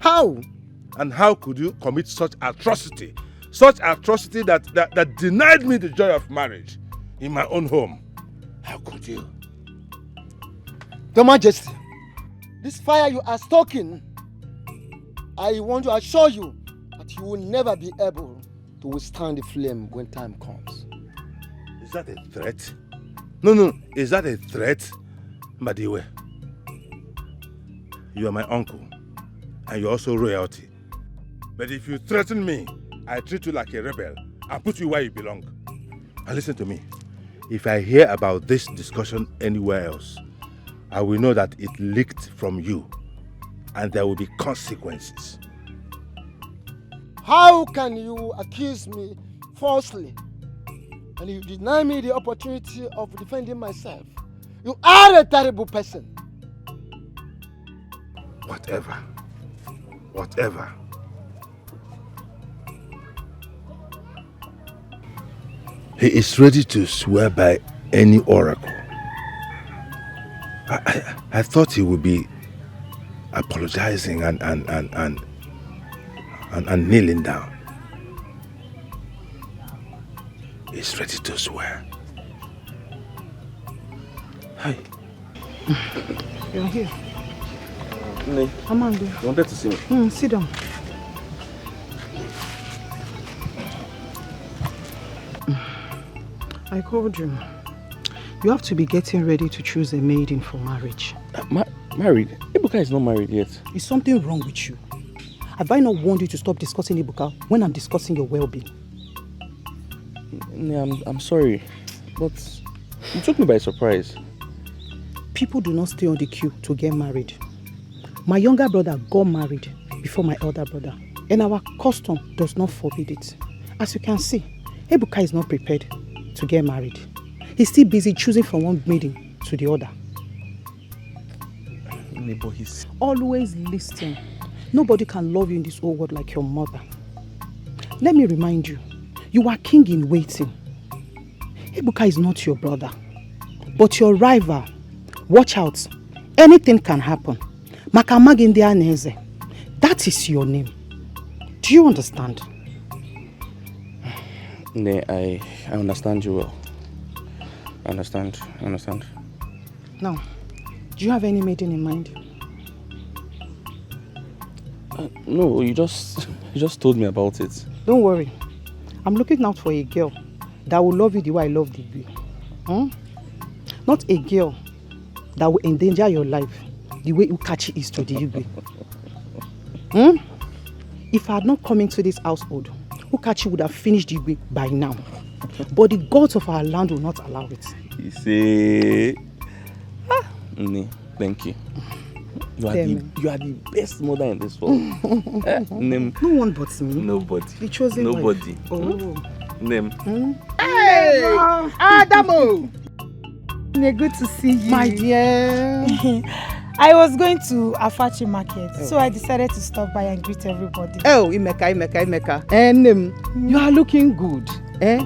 How? And how could you commit such atrocity? Such atrocity that denied me the joy of marriage in my own home. How could you? Your Majesty, this fire you are stoking, I want to assure you that you will never be able to withstand the flame when time comes. Is that a threat? No. Is that a threat? Mbadiwe, you are my uncle, and you're also royalty. But if you threaten me, I treat you like a rebel and put you where you belong. And listen to me. If I hear about this discussion anywhere else, I will know that it leaked from you, and there will be consequences. How can you accuse me falsely and you deny me the opportunity of defending myself? You are a terrible person. Whatever. He is ready to swear by any oracle. I thought he would be apologizing and kneeling down. He's ready to swear. Hi. You're here. Ne, Come on, dear. You wanted to see me? Sit down. I called you. You have to be getting ready to choose a maiden for marriage. Married? Ebuka is not married yet. Is something wrong with you? Have I not warned you to stop discussing Ebuka when I'm discussing your well-being? I'm sorry, but you took me by surprise. People do not stay on the queue to get married. My younger brother got married before my elder brother, and our custom does not forbid it. As you can see, Ebuka is not prepared to get married. He's still busy choosing from one maiden to the other. Always listen. Nobody can love you in this whole world like your mother. Let me remind you, you are king in waiting. Ebuka is not your brother, but your rival. Watch out. Anything can happen. Makamagindi Aneze. That is your name. Do you understand? Ne, I understand you well. I understand. Now, do you have any maiden in mind? No, you just told me about it. Don't worry. I'm looking out for a girl that will love you the way I love Dikeh. Not a girl that will endanger your life the way Ukachi is to Dikeh. If I had not come into this household, Ukachi would have finished Dikeh by now. But the gods of our land will not allow it. You see? Ne, thank you. You are the best mother in this world. No one but me. Nobody. The chosen Nobody. wife. Oh. Name. Hey! Adamo! Good to see you. My dear. I was going to Afachi Market, so I decided to stop by and greet everybody. Oh, Imeka. And you are looking good.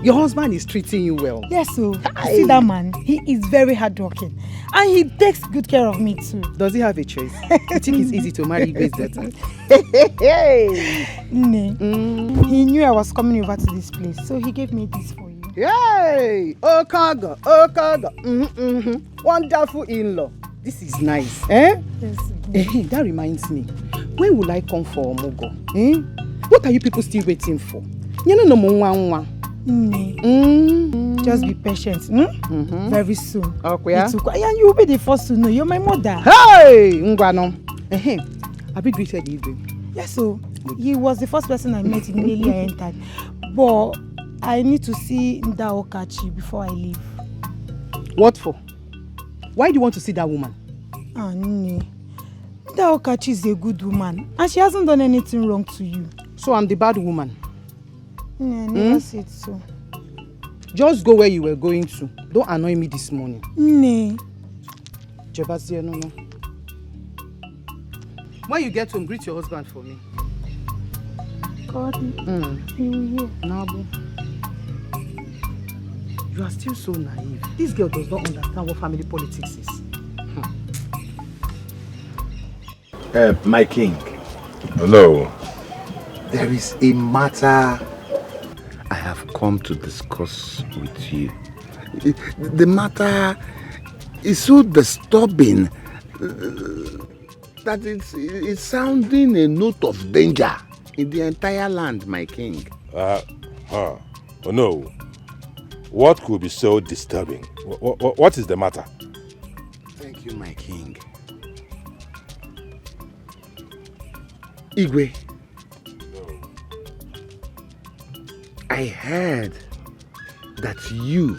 Your husband is treating you well. Yes, so see that man? He is very hardworking. And he takes good care of me too. Does he have a choice? You think it's easy to marry Igwe's daughter? He knew I was coming over to this place, so he gave me this for you. Yay! Okaga. Wonderful in-law. This is nice. Yes. That reminds me. When will I come for Omogo? What are you people still waiting for? Just be patient. Very soon. Okay. And you will be the first to know. You're my mother. Hey! Ngwano. Have you greeted Igwe? Yes, so he was the first person I met immediately I entered. But I need to see Ndaokachi before I leave. What for? Why do you want to see that woman? Ndaokachi is a good woman and she hasn't done anything wrong to you. So I'm the bad woman? I never said so. Just go where you were going to. Don't annoy me this morning. Jebasia, no. When you get home, greet your husband for me. God, Nabu. You are still so naive. This girl does not understand what family politics is. My king. Hello. There is a matter I have come to discuss with you. The matter is so disturbing that it's sounding a note of danger in the entire land, my king. Oh no. What could be so disturbing? What is the matter? Thank you, my king. Igwe, I heard that you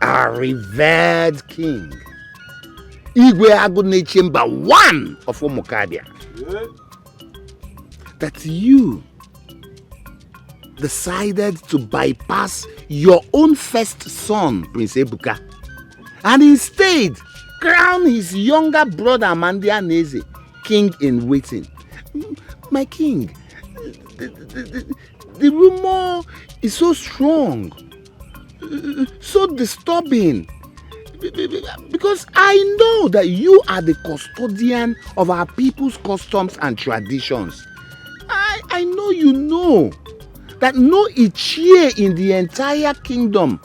are revered king. Igwe Agune Chamber 1 of Omokabia. That you decided to bypass your own first son, Prince Ebuka, and instead crown his younger brother Amandia Neze, king in waiting. My king, the rumor is so strong, so disturbing, because I know that you are the custodian of our people's customs and traditions. I know you know that no Ichie in the entire kingdom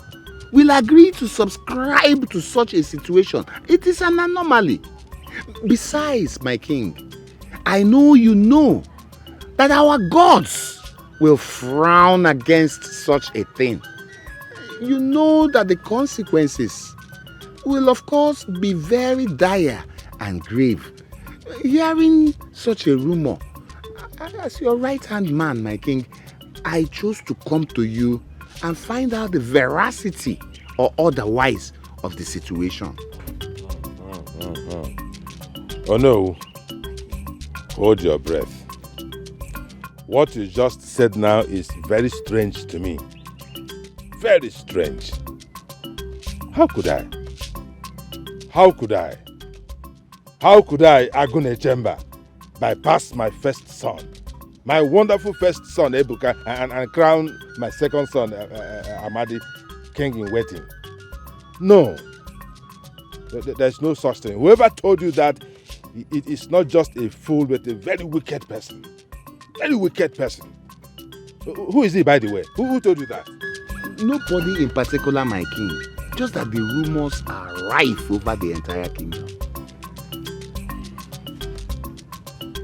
will agree to subscribe to such a situation. It is an anomaly. Besides, my king, I know you know that our gods will frown against such a thing. You know that the consequences will of course be very dire and grave. Hearing such a rumor, as your right-hand man, my king, I chose to come to you and find out the veracity or otherwise of the situation. Oh no. Hold your breath. What you just said now is very strange to me. Very strange. How could I, Agune Chamber, bypass my first son, my wonderful first son, Ebuka, and crown my second son, Amadi, king in waiting? No. There's no such thing. Whoever told you that, it is not just a fool, but a very wicked person. Very wicked person. Who is he, by the way? Who told you that? Nobody in particular, my king. Just that the rumors are rife over the entire kingdom.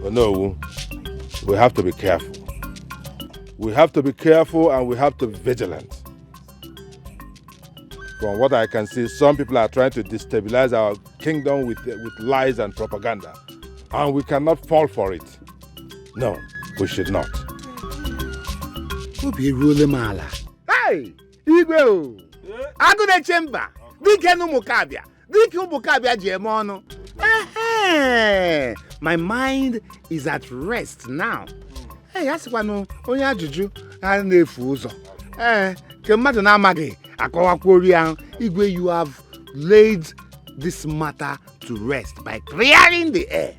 Oh no, we have to be careful. We have to be careful and we have to be vigilant. From what I can see, some people are trying to destabilize our kingdom with lies and propaganda. And we cannot fall for it. No, we should not. Obi rule mala. Hey! Igwe! Agune Chamber! Dikeh no Mukabia! Dikeh Mukabia Jemono! My mind is at rest now. Hey, asikwa onye ajuju a na-efu ụzọ. Ke mmadụ na-amaghị akọwakwa ori ahụ. Igwe, you have laid this matter to rest by clearing the air.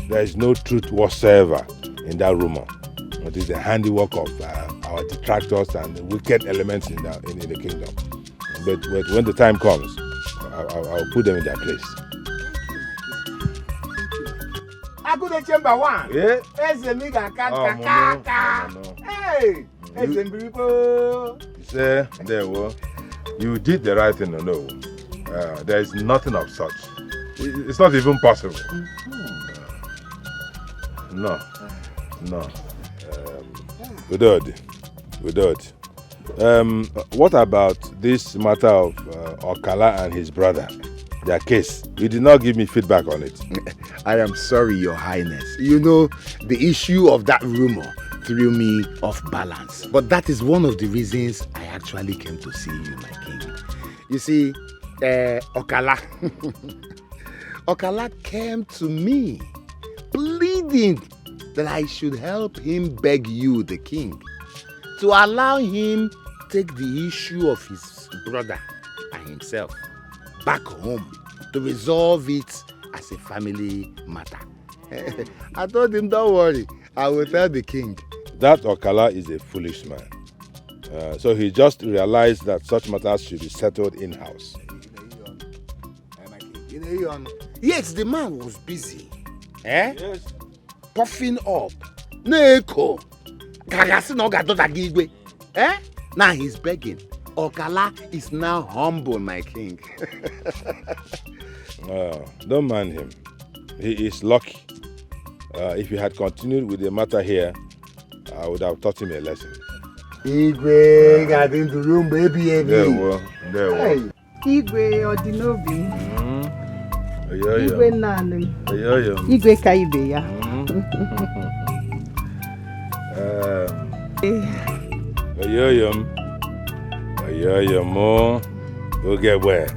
There is no truth whatsoever in that rumor. It is the handiwork of our detractors and the wicked elements in the kingdom. But when the time comes, I'll put them in their place. I go to chamber 1. Yeah? Hey! You did the right thing, no. There is nothing of such. It's not even possible. No. Without. What about this matter of Okala and his brother? Their case. You did not give me feedback on it. I am sorry, Your Highness. You know, the issue of that rumor threw me off balance. But that is one of the reasons I actually came to see you, my king. You see, Okala. Okala came to me, pleading that I should help him beg you, the king, to allow him take the issue of his brother and himself back home to resolve it as a family matter. I told him, don't worry, I will tell the king. That Okala is a foolish man. So he just realized that such matters should be settled in-house. Yes, the man was busy. Yes. Puffing up. Neko. Now he's begging. Okala is now humble, my king. Don't mind him. He is lucky. If he had continued with the matter here, I would have taught him a lesson. Igwe got into the room, baby. There were. Igwe Odinobi. Igwe Igwe Nanu. Igwe Kaibe ya. Mo. Go get where?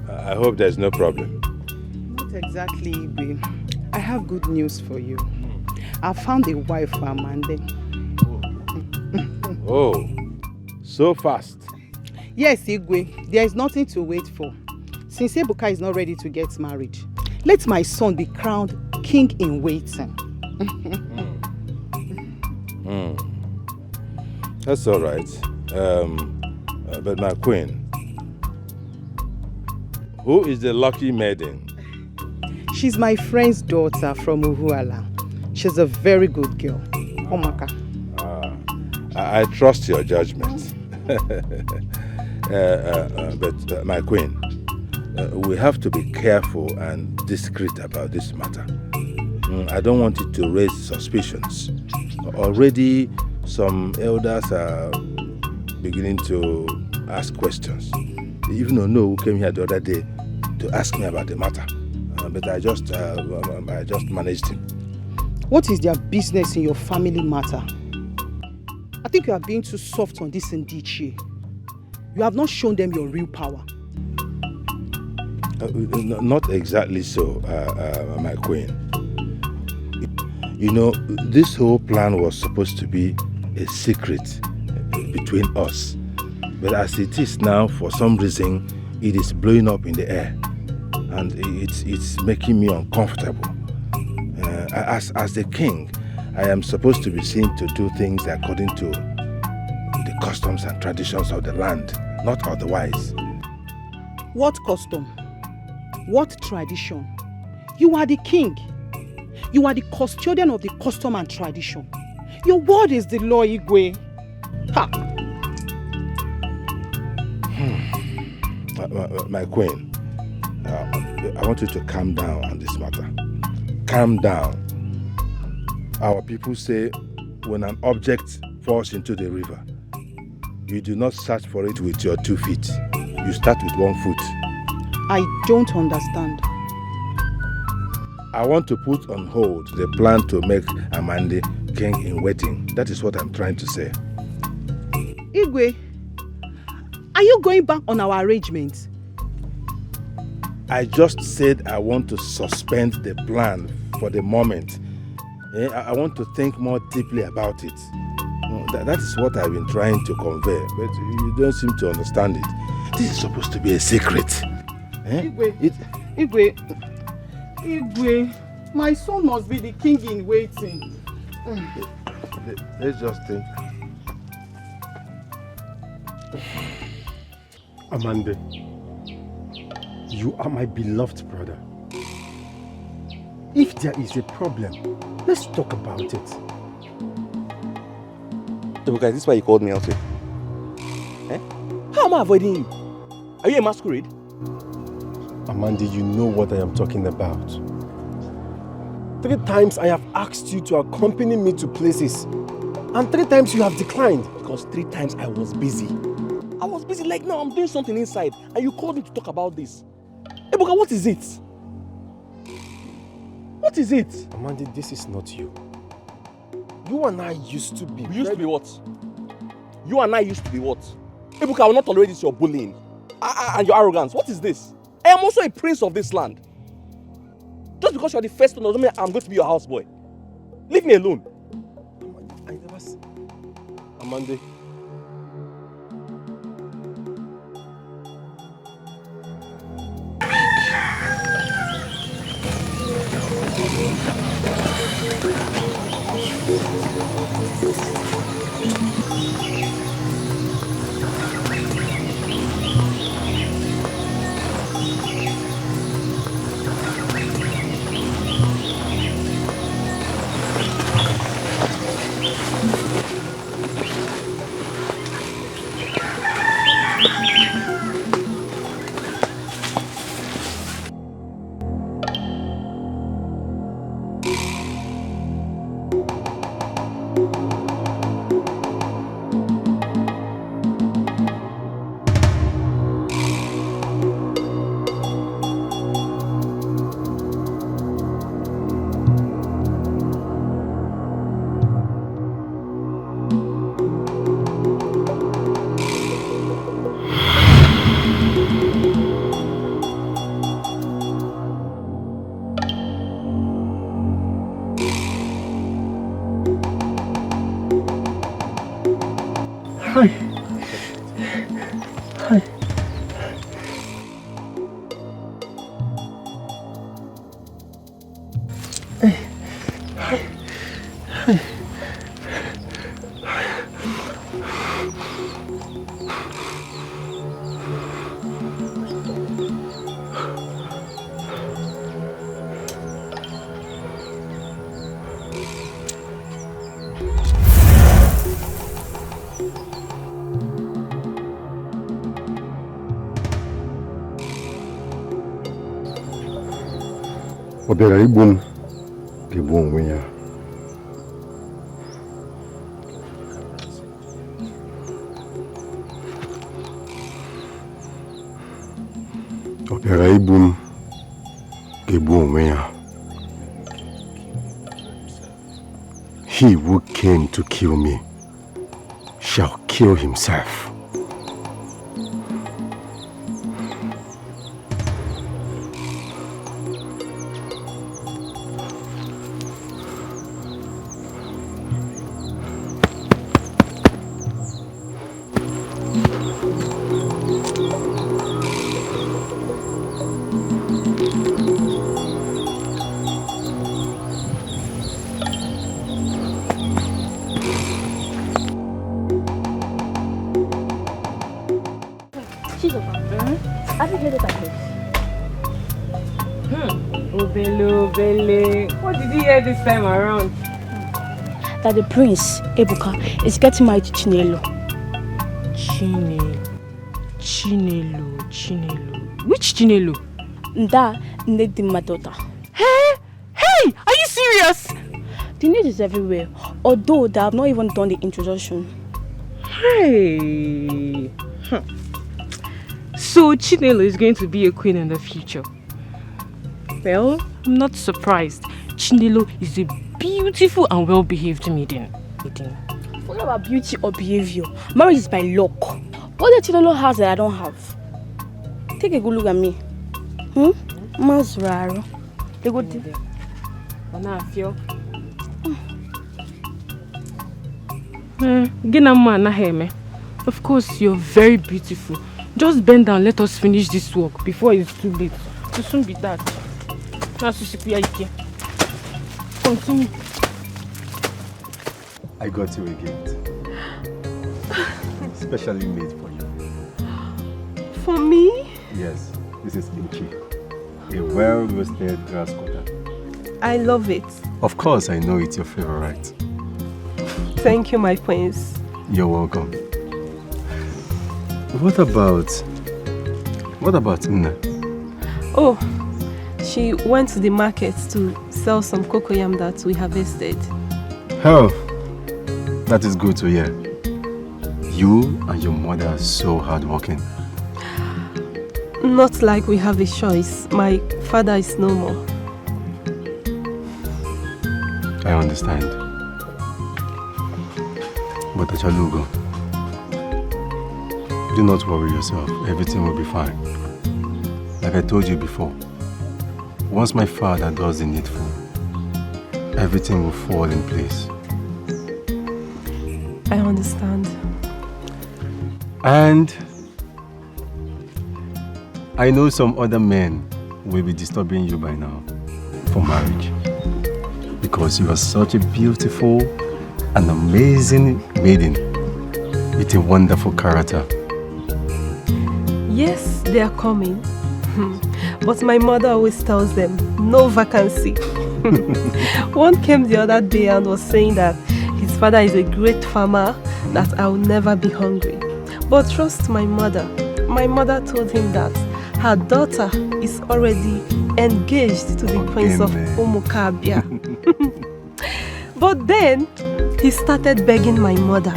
I hope there's no problem. Not exactly, Igwe. I have good news for you. I found a wife for Amande. Oh, so fast. Yes, Igwe. There is nothing to wait for. Since Ebuka is not ready to get married, let my son be crowned king in waiting. That's all right. But my queen, who is the lucky maiden? She's my friend's daughter from Uhuala. She's a very good girl. Omaka. I trust your judgment. But my queen, we have to be careful and discreet about this matter. I don't want it to raise suspicions. Already some elders are beginning to ask questions. Even Ono, who came here the other day to ask me about the matter. But I just managed him. What is their business in your family matter? I think you are being too soft on this Ndichie. You have not shown them your real power. Not exactly so, my queen. You know, this whole plan was supposed to be a secret between us. But as it is now, for some reason, it is blowing up in the air. And it's making me uncomfortable. As the king, I am supposed to be seen to do things according to the customs and traditions of the land, not otherwise. What custom? What tradition? You are the king. You are the custodian of the custom and tradition. Your word is the law, Igwe. Ha! My queen, I want you to calm down on this matter. Calm down. Our people say when an object falls into the river, you do not search for it with your 2 feet. You start with 1 foot. I don't understand. I want to put on hold the plan to make Amande king in waiting. That is what I'm trying to say. Igwe, are you going back on our arrangements? I just said I want to suspend the plan for the moment I want to think more deeply about it. That is what I've been trying to convey, but you don't seem to understand it. This is supposed to be a secret. Igwe, my son must be the king in waiting. Let's just think. Amanda, you are my beloved brother. If there is a problem, let's talk about it. Ebuka, is this why you called me out here? How am I avoiding you? Are you a masquerade? Amanda, you know what I am talking about. 3 times I have asked you to accompany me to places, and 3 times you have declined. Because 3 times I was busy. I was busy like now I'm doing something inside, and you called me to talk about this. Ebuka, what is it? What is it? Amanda, this is not you. You and I used to be... We used to be what? You and I used to be what? Ebuka, I will not tolerate this, your bullying and your arrogance. What is this? I am also a prince of this land. Just because you are the first one doesn't mean I'm going to be your houseboy. Leave me alone. I never said... Amanda. He who came to kill me shall kill himself. What did you hear this time around? That the prince, Ebuka, is getting married to Chinello. Chinello. Which Chinello? That Nedi, my daughter. Hey, are you serious? The news is everywhere, although they have not even done the introduction. Hey. So Chinello is going to be a queen in the future. Well, I'm not surprised. Chinello is a beautiful and well-behaved maiden. Forget about beauty or behavior. Marriage is by luck. What the Chinello has that I don't have? Take a good look at me. Mazraro. They go there. Of course, you're very beautiful. Just bend down, let us finish this work before it's too late. It will soon be dark. Continue. I got you a gift. Specially made for you. For me? Yes, this is Inchi. A well-roasted grass cutter. I love it. Of course, I know it's your favorite. Thank you, my prince. You're welcome. What about Nna? Oh, she went to the market to sell some cocoyam that we harvested. Oh, that is good to hear. You and your mother are so hardworking. Not like we have a choice. My father is no more. I understand. But Achalugo, do not worry yourself. Everything will be fine. Like I told you before, once my father does the needful, everything will fall in place. I understand. And I know some other men will be disturbing you by now for marriage. Because you are such a beautiful and amazing maiden with a wonderful character. Yes, they are coming. But my mother always tells them, no vacancy. One came the other day and was saying that his father is a great farmer, that I will never be hungry. But trust my mother. My mother told him that her daughter is already engaged to the prince of Umukabia. But then, he started begging my mother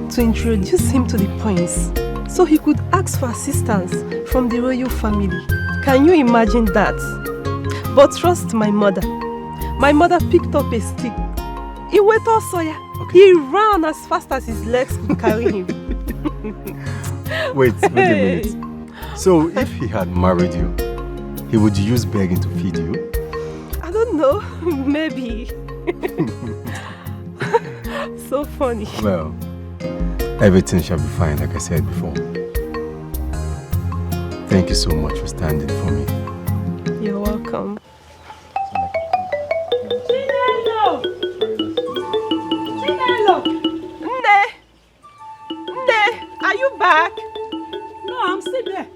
to introduce him to the prince so he could ask for assistance from the royal family. Can you imagine that? But trust my mother. My mother picked up a stick. He went also, He ran as fast as his legs could carry him. Wait a minute. So if he had married you, he would use begging to feed you? I don't know. Maybe. So funny. Well, everything shall be fine, like I said before. Thank you so much for standing for me. You're welcome. Chinello! Chinello! Nne, are you back? No, I'm still there.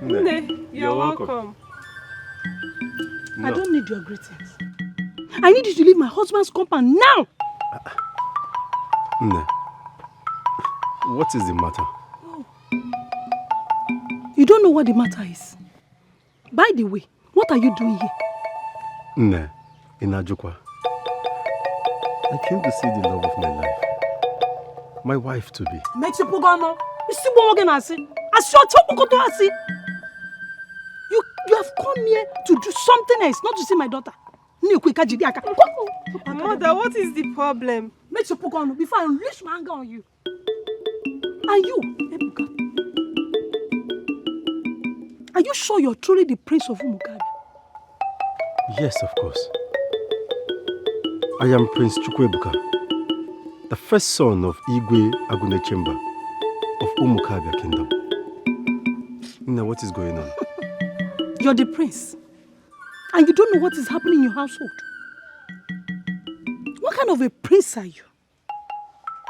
Nne, you're welcome. No. I don't need your greetings. I need you to leave my husband's compound now! Nne, what is the matter? Oh. You don't know what the matter is. By the way, what are you doing here? Nne, in Ajukwa. I came to see the love of my life. My wife to be. You have come here to do something else, not to see my daughter. Mother, what is the problem? Before I unleash my anger on you. And you, Ebuka, are you sure you're truly the prince of Umugabe? Yes, of course. I am Prince Chukwebuka, the first son of Igwe Agunechemba of Umukabia Kingdom. Now, what is going on? You're the prince, and you don't know what is happening in your household. What kind of a prince are you?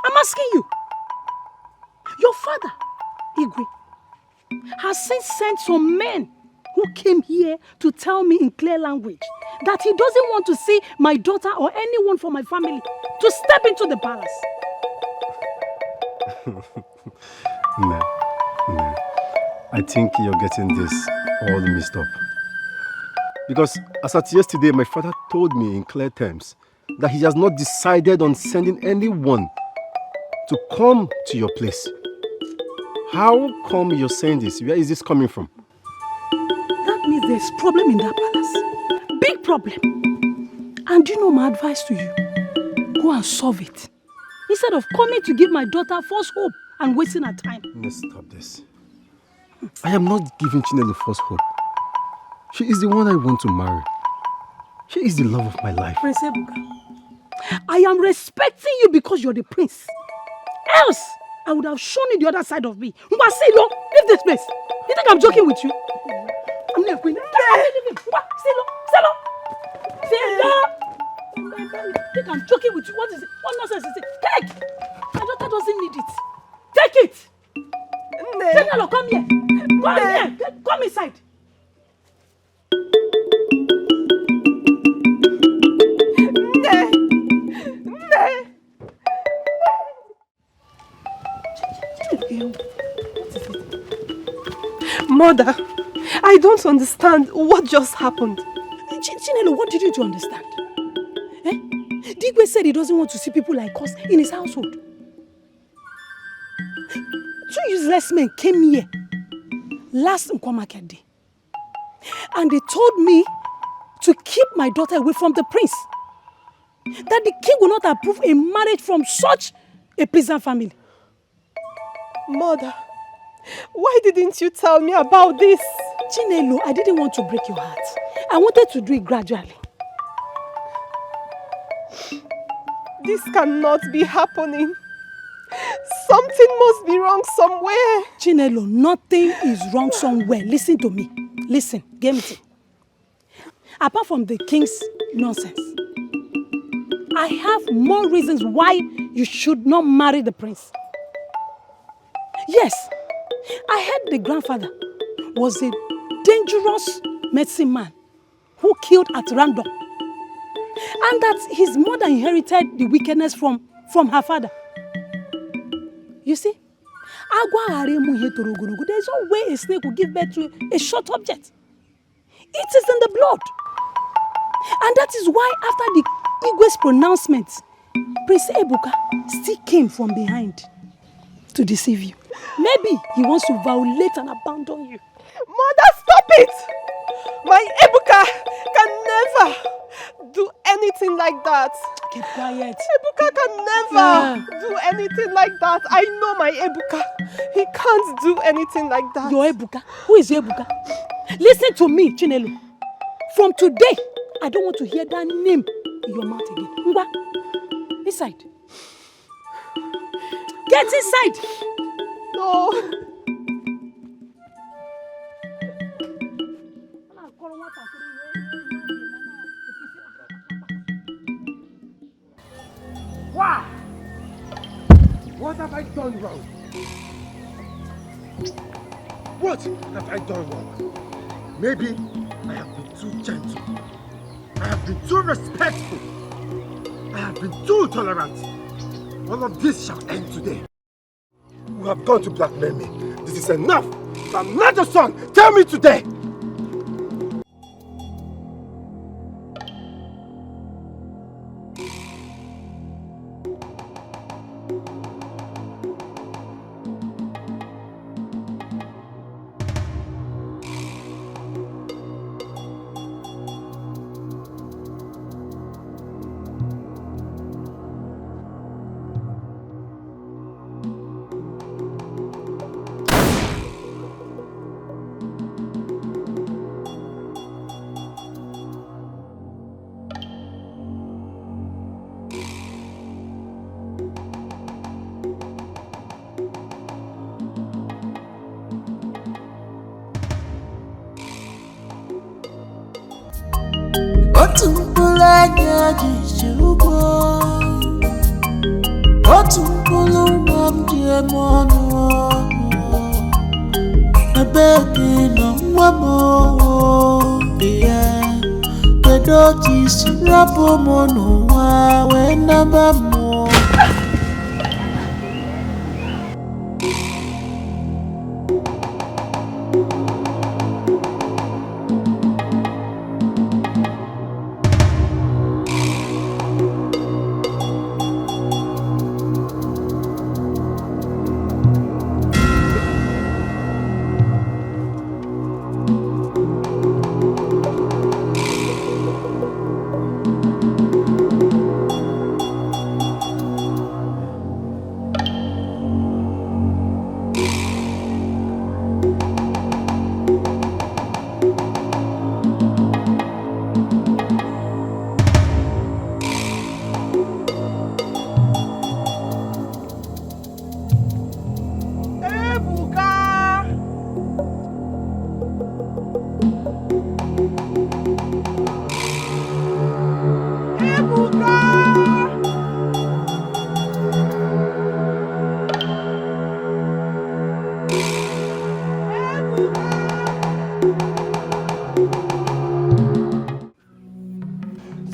I'm asking you. Your father, Igwe, has since sent some men who came here to tell me in clear language that he doesn't want to see my daughter or anyone from my family to step into the palace. Nah. I think you're getting this all mixed up. Because as at yesterday, my father told me in clear terms that he has not decided on sending anyone to come to your place. How come you're saying this? Where is this coming from? That means there's a problem in that palace. Big problem. And you know my advice to you? Go and solve it. Instead of coming to give my daughter false hope and wasting her time. Let's stop this. I am not giving Chinello false hope. She is the one I want to marry. She is the love of my life. Prince Ebuka, I am respecting you because you're the prince. Else, I would have shown you the other side of me. Silo, leave this place. You think I'm joking with you? I'm not going to leave him. Silo. You think I'm joking with you? What is it? What nonsense is it? Take! My daughter doesn't need it. Take it! Chinello, come here. Come here. Come inside. Mother, I don't understand what just happened. Chinello, what did you to understand? Dikeh said he doesn't want to see people like us in his household. 2 useless men came here last Nkwa market day. And they told me to keep my daughter away from the prince. That the king will not approve a marriage from such a peasant family. Mother, why didn't you tell me about this? Chinello, I didn't want to break your heart. I wanted to do it gradually. This cannot be happening. Something must be wrong somewhere. Chinello, nothing is wrong somewhere. Listen to me. Listen, get me. Apart from the king's nonsense, I have more reasons why you should not marry the prince. Yes, I heard the grandfather was a dangerous medicine man who killed at random. And that his mother inherited the wickedness from her father. You see, there is no way a snake will give birth to a short object. It is in the blood. And that is why after the Igwe's pronouncement, Prince Ebuka still came from behind to deceive you. Maybe he wants to violate and abandon you. Mother, stop it! My Ebuka can never do anything like that. Keep quiet. Ebuka can never do anything like that. I know my Ebuka. He can't do anything like that. Your Ebuka? Who is your Ebuka? Listen to me, Chinello. From today, I don't want to hear that name in your mouth again. Ngwa, inside. Get inside. No. Why? What have I done wrong? What have I done wrong? Maybe I have been too gentle. I have been too respectful. I have been too tolerant. All of this shall end today. You have gone to blackmail me. This is enough. If I'm not your son, tell me today.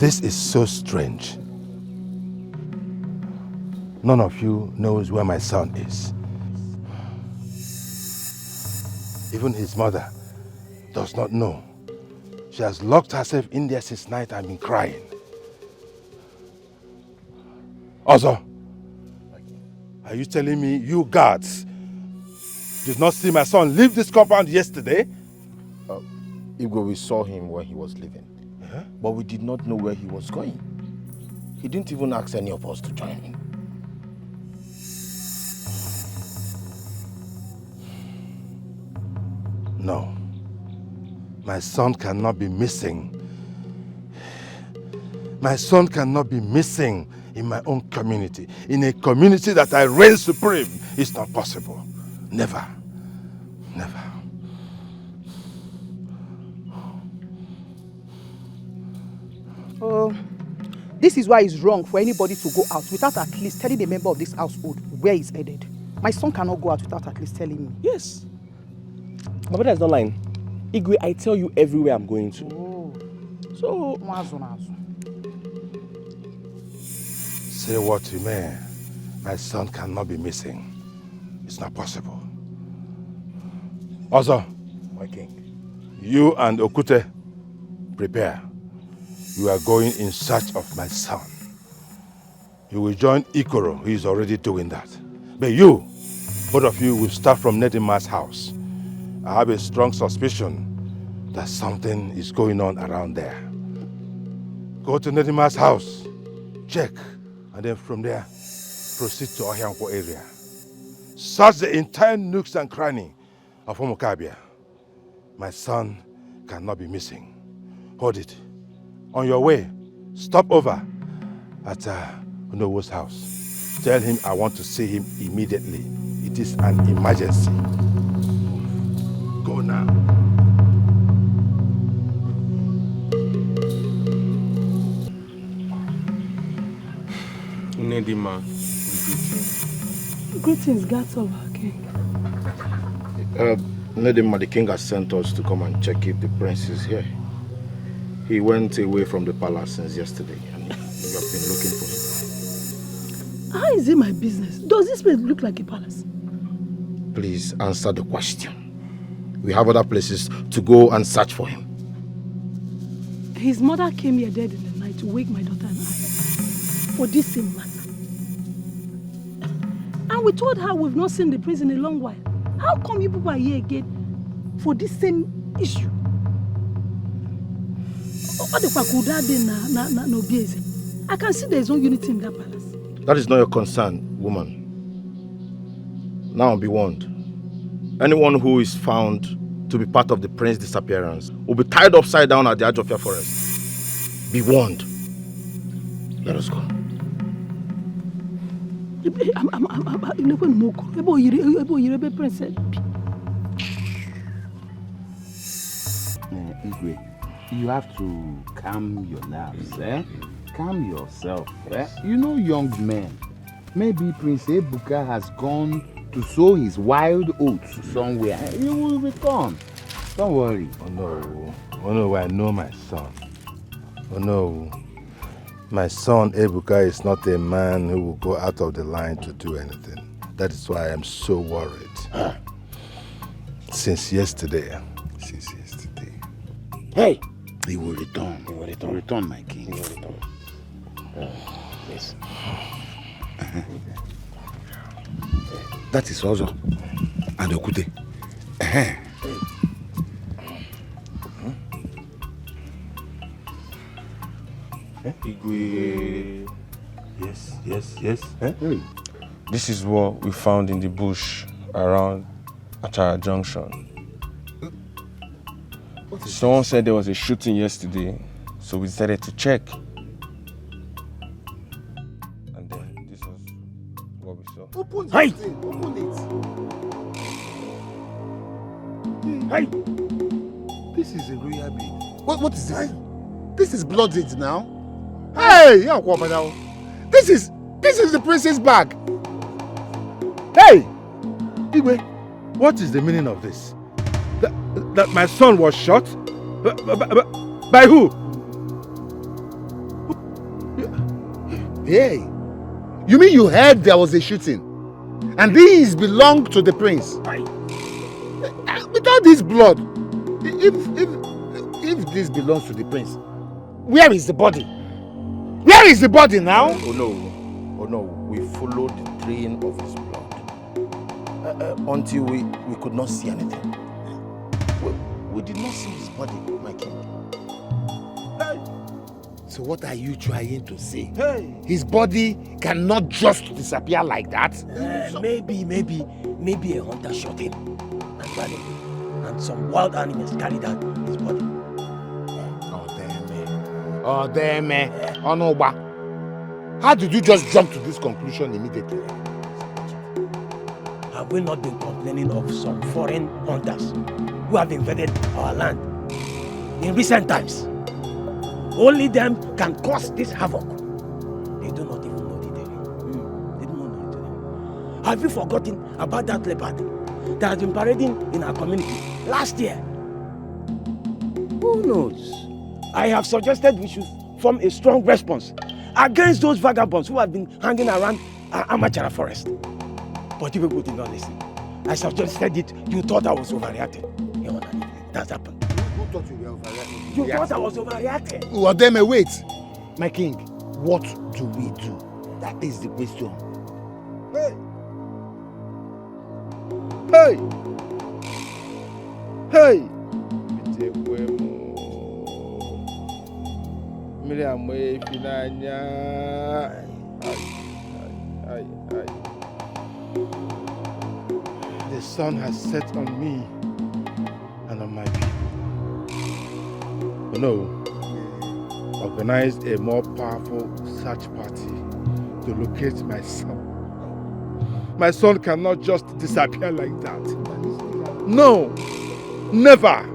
This is so strange. None of you knows where my son is. Even his mother does not know. She has locked herself in there since night and been crying. Also, are you telling me you guards did not see my son leave this compound yesterday? Igwe, we saw him when he was leaving. But we did not know where he was going. He didn't even ask any of us to join him. No. My son cannot be missing. My son cannot be missing in my own community. In a community that I reign supreme. It's not possible. Never. Never. This is why it's wrong for anybody to go out without at least telling a member of this household where he's headed. My son cannot go out without at least telling me. Yes. My brother is not lying. Igwe, I tell you everywhere I'm going to. Oh. So... Say what you may. My son cannot be missing. It's not possible. Also, my king, you and Okute, prepare. You are going in search of my son. You will join Ikoro, who is already doing that. But you, both of you, will start from Nedima's house. I have a strong suspicion that something is going on around there. Go to Nedima's house, check, and then from there, proceed to Ohianko area. Search the entire nooks and cranny of Omokabia. My son cannot be missing. Hold it. On your way, stop over at Unowo's house. Tell him I want to see him immediately. It is an emergency. Go now. Nedima, greetings, guards of our king. Nedima, the king has sent us to come and check if the prince is here. He went away from the palace since yesterday and we have been looking for him. How is it my business? Does this place look like a palace? Please answer the question. We have other places to go and search for him. His mother came here dead in the night to wake my daughter and I for this same matter. And we told her we've not seen the prince in a long while. How come you people are here again for this same issue? I can see there is no unity in that palace. That is not your concern, woman. Now be warned. Anyone who is found to be part of the prince's disappearance will be tied upside down at the edge of your forest. Be warned. Let us go. You have to calm your nerves, eh? Calm yourself, eh? You know, young men, maybe Prince Ebuka has gone to sow his wild oats somewhere. He will return. Don't worry. Oh no. Oh no, I know my son. Oh no. My son Ebuka is not a man who will go out of the line to do anything. That is why I am so worried. Since yesterday. Hey! He will return. He will return. He will return, my king. He will return. Yes. That is also. And Okute. Igwe. Yes. This is what we found in the bush around Achara Junction. Someone said there was a shooting yesterday, so we decided to check. And then this was what we saw. Open Hey! Hey! This is a royal bed. What is this? This is blooded now. Hey! This is the prince's bag. Hey! Igwe, what is the meaning of this? That my son was shot? By who? Hey, you mean you heard there was a shooting? And these belong to the prince? Without this blood, if this belongs to the prince, where is the body? Where is the body now? Oh no, we followed the train of his blood until we could not see anything. We did not see his body, my king. So what are you trying to say? His body cannot just disappear like that? Maybe a hunter shot him and buried him. And some wild animals carried out his body. Oh, damn, man. Oh, no, but how did you just jump to this conclusion immediately? Have we not been complaining of some foreign hunters who have invaded our land in recent times? Only them can cause this havoc. They do not even know the terrain. They do not know the terrain. Have you forgotten about that leopard that has been parading in our community last year? Who knows? I have suggested we should form a strong response against those vagabonds who have been hanging around our Amachara forest. But you people did not listen. I suggested it, you thought I was overreacting. That's happened. Who thought you were overreacting? You thought I was overreacting. Well, then, wait. My king, what do we do? That is the question. Hey! The sun has set on me and on my people. But no, organize a more powerful search party to locate my son. My son cannot just disappear like that. No, never.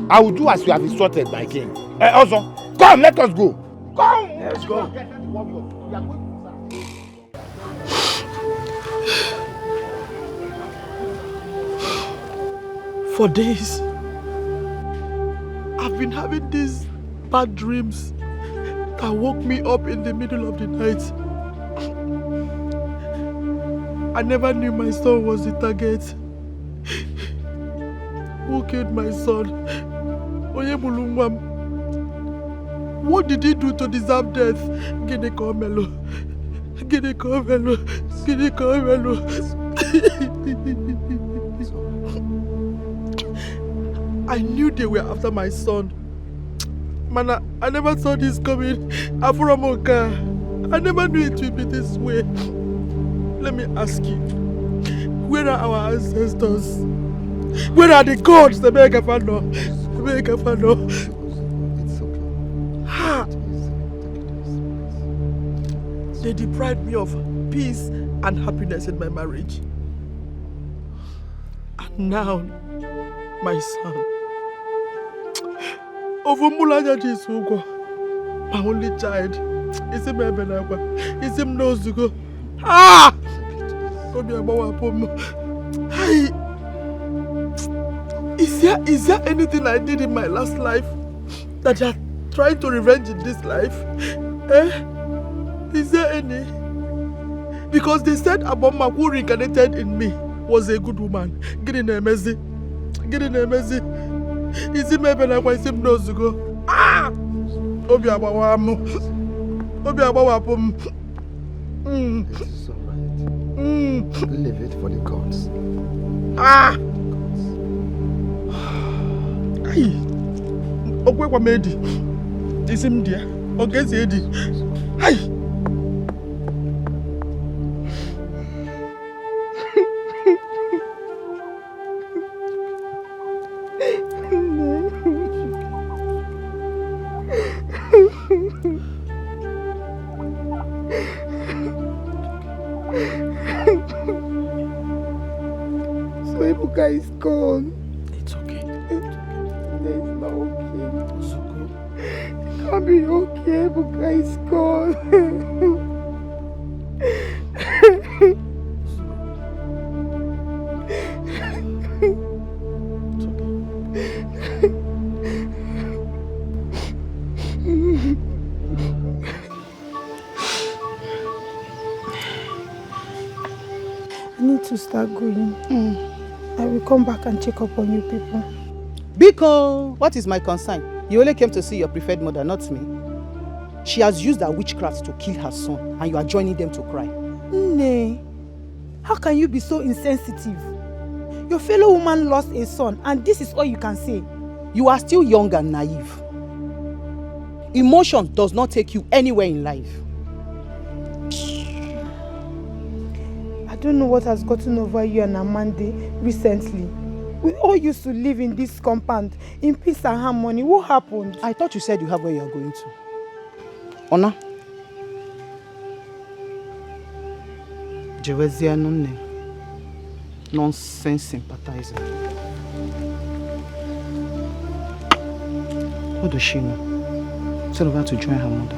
I will do as you have instructed, my king. Also, come, let us go. Come! Let's go. For days, I've been having these bad dreams that woke me up in the middle of the night. I never knew my son was the target. Who killed my son? What did he do to deserve death? Chinello. I knew they were after my son. Man, I never saw this coming. Afuramoka. I never knew it would be this way. Let me ask you, where are our ancestors? Where are the gods? The Megafano. They deprived me of peace and happiness in my marriage. And now, my son. My only child. Is him Is him knows to go. Ah! Is there anything I did in my last life that you are trying to revenge in this life? Is there any? Because they said Aboma who reincarnated in me was a good woman. Get in there, Messi. Is it maybe like why him knows to go? Ah! Obi Abawamo. It is alright. Leave it for the gods. Ah! Ay! Okwe kwa medi. Isim dia. Ogezi edi. Ay! So Ebuka is gone. It's okay. It's not okay. It can't be okay. Ebuka is gone. to start going. I will come back and check up on you people. Biko, what is my concern? You only came to see your preferred mother, not me. She has used her witchcraft to kill her son, and you are joining them to cry. Nne, how can you be so insensitive? Your fellow woman lost a son, and this is all you can say. You are still young and naive. Emotion does not take you anywhere in life. I don't know what has gotten over you and Amande recently. We all used to live in this compound in peace and harmony. What happened? I thought you said you have where you are going to. Ona. Jewezia nonne. Nonsense sympathizer. What does she know? Tell her to join her mother.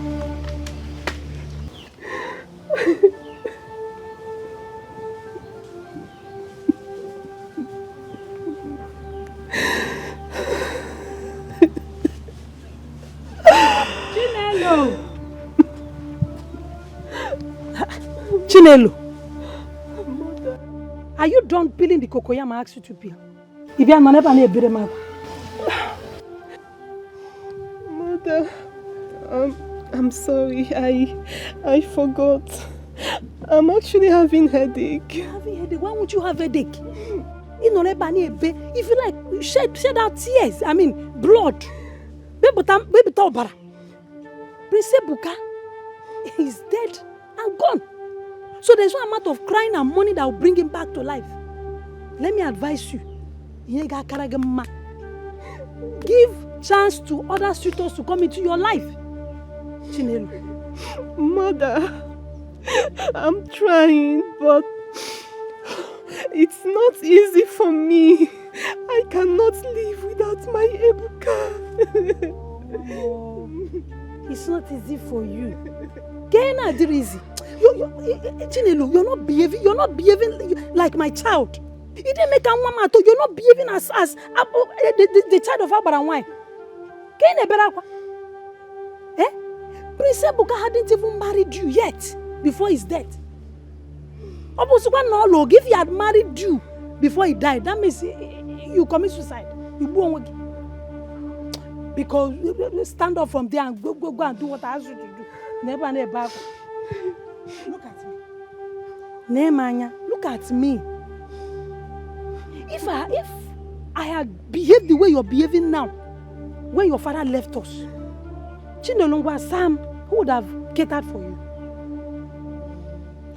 Chinello, are you done peeling the cocoyam I asked you to peel? If you are not Mother, I'm sorry. I forgot. I'm actually having headache. Having headache? Why would you have headache? If you like, shed out tears. I mean, blood. Baby Taubara. Prince Buka is dead and gone. So there's no amount of crying and money that will bring him back to life. Let me advise you. Give chance to other suitors to come into your life. Chinello. Mother, I'm trying, but it's not easy for me. I cannot live without my Ebuka. Oh, it's not easy for you. Kena Dirizi. Chinello, you're not behaving like my child. You didn't make a woman to. You're not behaving as the child of Abba and wine. Kena Berakwa. Prince Buka hadn't even married you yet before his death. If he had married you before he died, that means you commit suicide. You go on. Because stand up from there and go and do what I asked you to do. Never. Look at me. Nemanya, look at me. If I had behaved the way you're behaving now, when your father left us, Chinello Sam, who would have catered for you?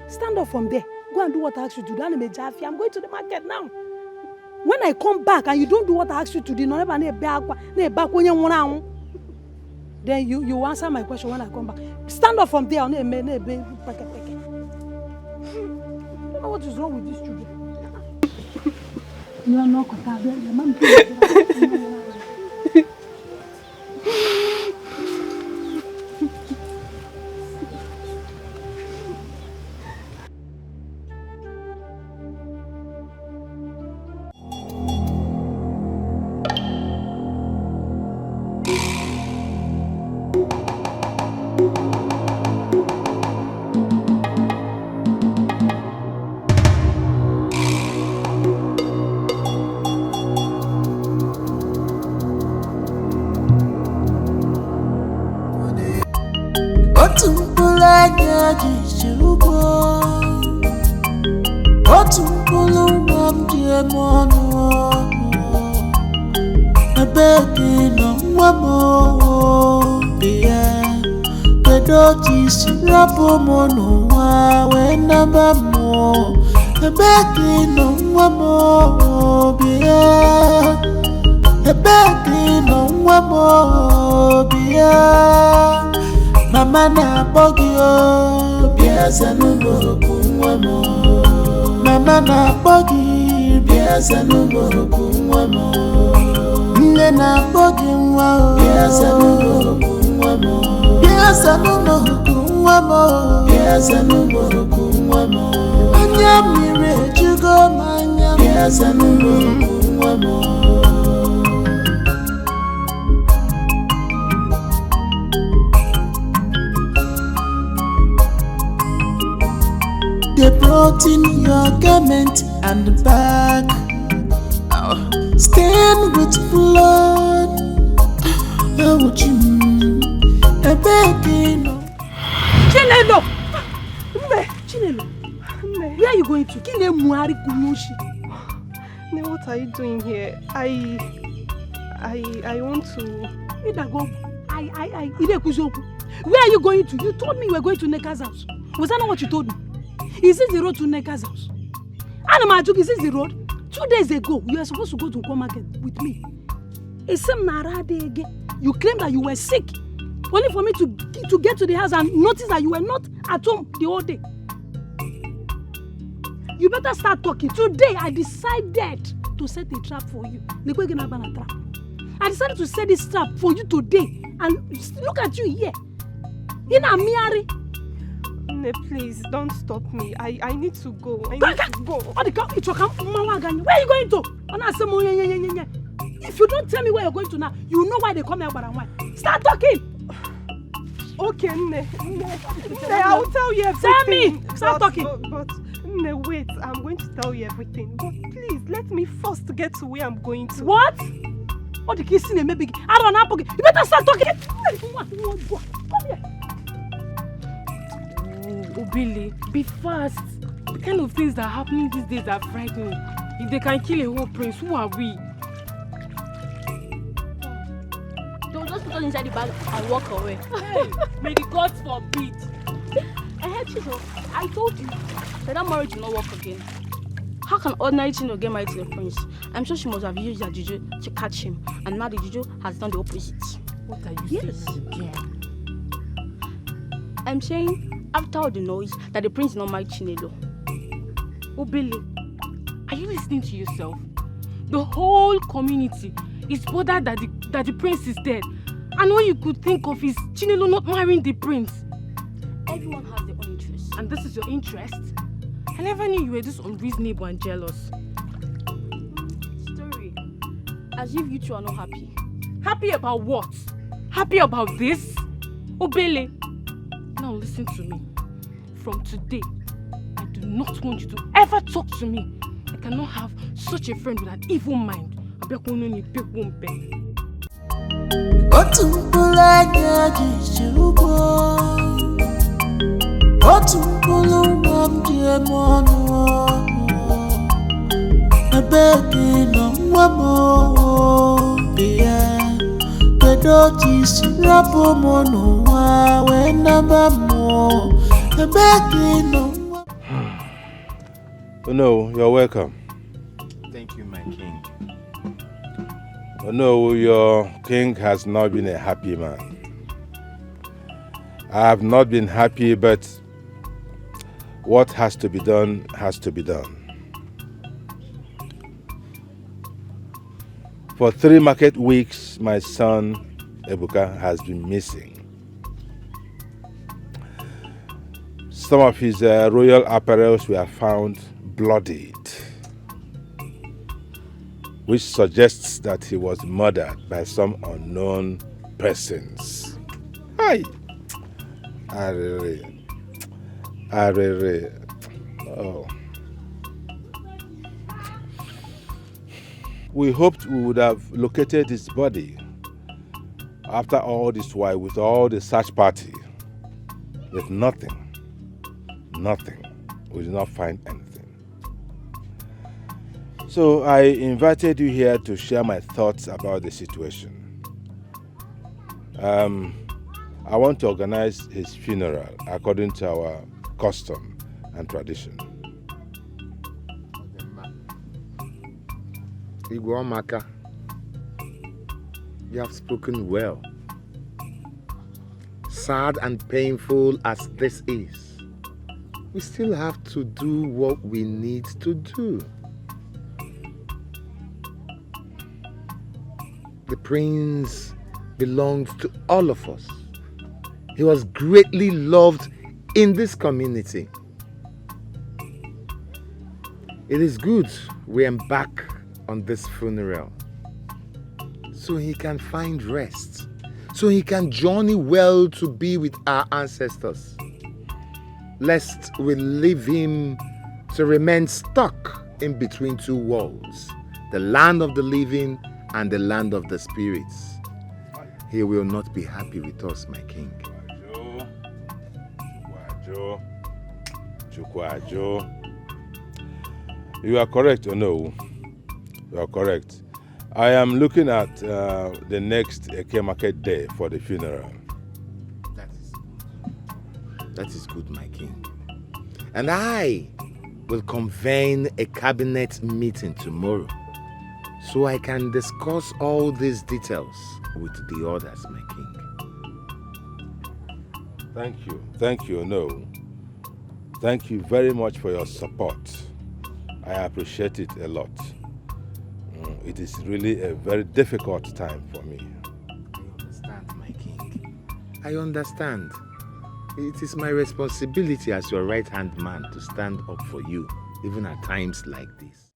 Stand up from there. Go and do what I asked you to do. I'm going to the market now. When I come back and you don't do what I asked you to do, then you answer my question when I come back. Stand up from there. I don't know what is wrong with these children. You are not Mama na bogio biasa numero kumwemo. Mama na bogi biasa numero kumwemo. Nne na bogi mwao biasa numero kumwemo. Biasa numero kumwemo. Biasa numero kumwemo. Anya mire jugo manya biasa numero kumwemo. They brought put in your garment and bag, stained with blood. How would you? A begging. Chinello! Chinello! Where are you going to? What are you doing here? I want to. Where are you going to? You told me you were going to Neka's house. Was that not what you told me? Is this the road to Neka's house? Anamajuk, is this the road? 2 days ago, you were supposed to go to Nkwo Market with me. You claimed that you were sick. Only for me to get to the house and notice that you were not at home the whole day. You better start talking. Today, I decided to set a trap for you. I decided to set this trap for you today. And look at you here. In a miari. Please, don't stop me. I need to go. I need to go. Where are you going to? If you don't tell me where you're going to now, you know why they come here. Start talking. Okay, I will tell you everything. Tell me. Start talking. But wait, I'm going to tell you everything. But please, let me first get to where I'm going to. What? What the kids in maybe? I don't know. You better start talking. Come here. Oh, Billy, be fast. The kind of things that are happening these days are frightening. If they can kill a whole prince, who are we? Don't just put us inside the bag and walk away. Hey, may the gods forbid. I told you that marriage will not work again. How can ordinary Chino get married to a prince? I'm sure she must have used her juju to catch him, and now the juju has done the opposite. What are you saying again? I'm saying, after all the noise, that the prince is not married Chinello. Oh, Billy, are you listening to yourself? The whole community is bothered that the prince is dead. And all you could think of is Chinello not marrying the prince. Everyone has their own interest. And this is your interest? I never knew you were this unreasonable and jealous. Story. As if you two are not happy. Happy about what? Happy about this? Oh, Billy. Now listen to me. From today, I do not want you to ever talk to me. I cannot have such a friend with an evil mind. Oh no, you're welcome. Thank you, my king. Oh no, your king has not been a happy man. I have not been happy, but what has to be done has to be done. For 3 market weeks, my son Ebuka has been missing. Some of his royal apparels were found bloodied, which suggests that he was murdered by some unknown persons. Hi! Oh. We hoped we would have located his body. After all this while, with all the search party, with nothing. We did not find anything. So I invited you here to share my thoughts about the situation. I want to organize his funeral according to our custom and tradition. Igwamaka, you have spoken well. Sad and painful as this is, we still have to do what we need to do. The prince belonged to all of us. He was greatly loved in this community. It is good we embark on this funeral so he can find rest, so he can journey well to be with our ancestors, lest we leave him to remain stuck in between two worlds, the land of the living and the land of the spirits. He will not be happy with us, my king. You are correct, or no? You are correct. I am looking at the next Eke market day for the funeral. That is good, my king. And I will convene a cabinet meeting tomorrow so I can discuss all these details with the others, my king. Thank you, no. Thank you very much for your support. I appreciate it a lot. It is really a very difficult time for me. I understand, my king. I understand. It is my responsibility as your right-hand man to stand up for you, even at times like this.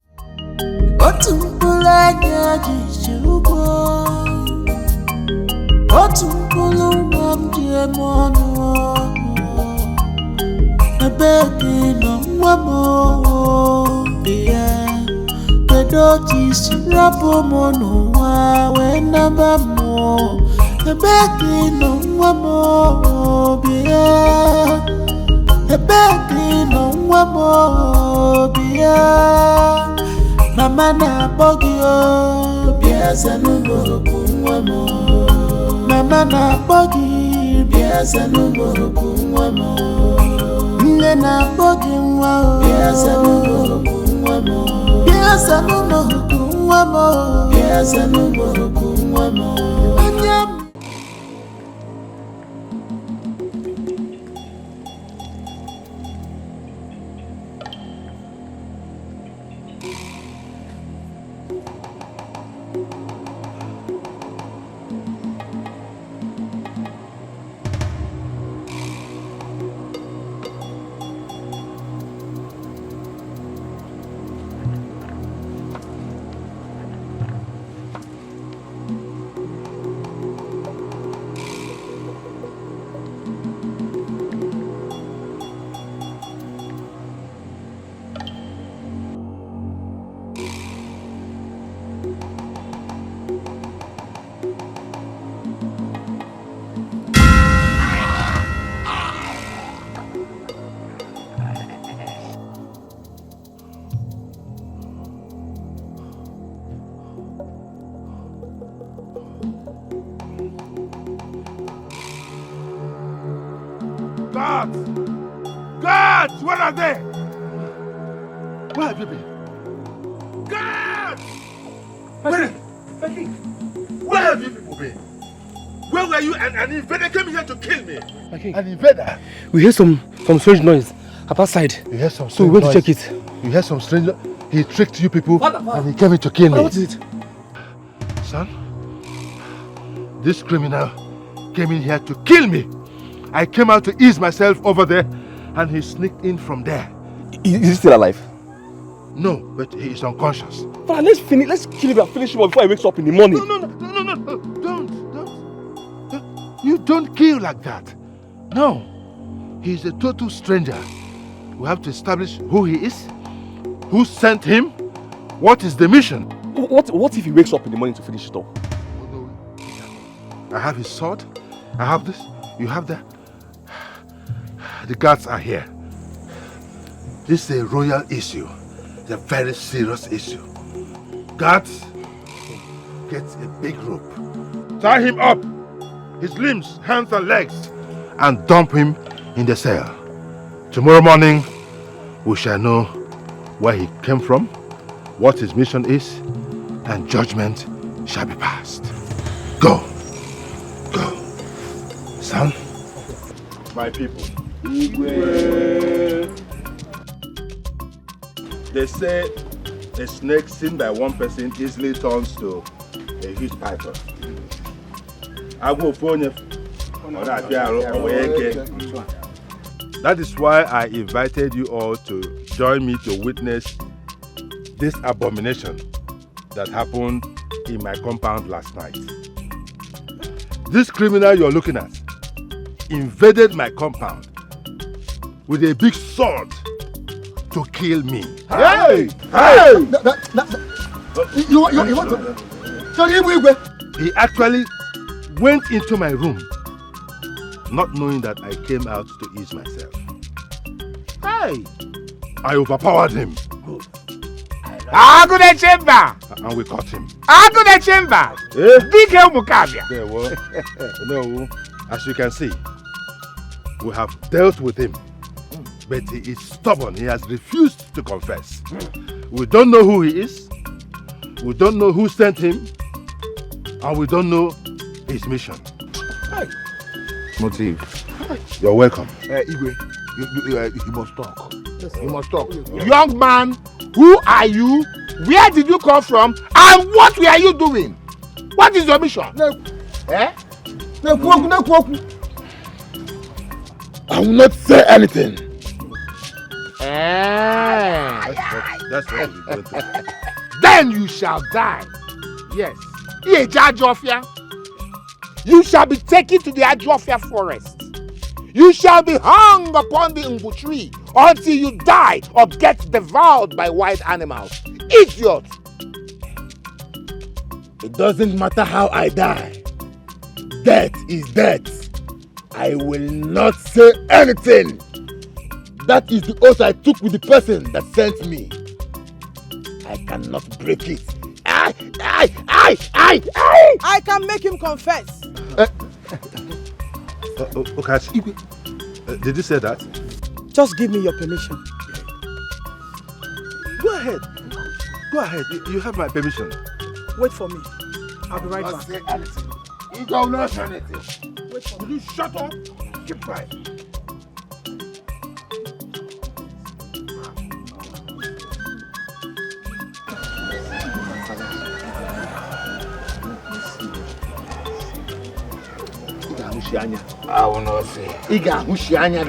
Mama na bogio biasa numero kunwamo. Mama na bogi biasa numero kunwamo. Nne na bogi nwa biasa numero kunwamo. Biasa numero kunwamo. Biasa numero kunwamo. Guards! Where are they? Where have you been? Guards! Where have you people been? Where were you? An invader came here to kill me. An invader? We hear some strange noise outside. You heard some strange So we went noise. to check it. You heard some strange noise? He tricked you people and he came here to kill me. What is it? Son, this criminal came in here to kill me. I came out to ease myself over there and he sneaked in from there. Is he still alive? No, but he is unconscious. But let's kill him and finish him before he wakes up in the morning. No, don't. You don't kill like that. No, he's a total stranger. We have to establish who he is, who sent him, what is the mission. What if he wakes up in the morning to finish it off? I have his sword, I have this, you have that. The guards are here. This is a royal issue. It's a very serious issue. Guards, get a big rope. Tie him up, his limbs, hands and legs, and dump him in the cell. Tomorrow morning, we shall know where he came from, what his mission is, and judgment shall be passed. Go. Son, my people. They say a snake seen by one person easily turns to a huge python. That is why I invited you all to join me to witness this abomination that happened in my compound last night. This criminal you're looking at invaded my compound with a big sword to kill me. Hey! Hey! You want to... So he actually went into my room, not knowing that I came out to ease myself. Hey! I overpowered him. Go the chamber! And we caught him. Go the chamber! Dikeh Mukabia. There was. No, as you can see, we have dealt with him. But he is stubborn. He has refused to confess. We don't know who he is. We don't know who sent him. And we don't know his mission. Hey. Motive. You're welcome. Igwe, you must talk. You must talk. Young man, who are you? Where did you come from? And what were you doing? What is your mission? I will not say anything. That's what we're going to do. Then you shall die. Yes. You shall be taken to the Ajofia forest. You shall be hung upon the Umbu tree until you die or get devoured by wild animals. Idiot! It doesn't matter how I die. Death is death. I will not say anything. That is the oath I took with the person that sent me. I cannot break it. I can make him confess. Okachi, did you say that? Just give me your permission. Go ahead. Go ahead. You have my permission. Wait for me. I'll be right back. Say anything. You don't know anything. Wait for me. Will you shut up? Keep quiet. I will not say. Iga Hushianya.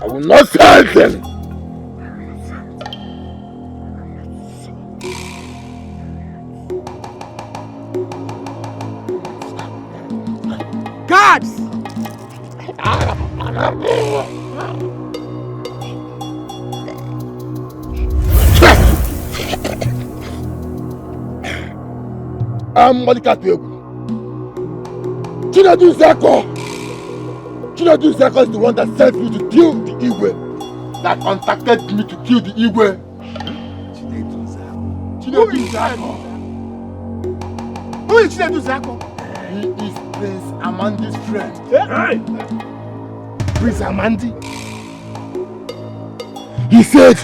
I will not say anything. Guards! I'm Monica Tegu. Chinedu Zeko is the one that sent me to kill the Igwe. That contacted me to kill the Igwe. Chinedu Zeko. Who is Chinedu Zeko? He is Prince Amandi's friend. Hey. Prince Amandi? He said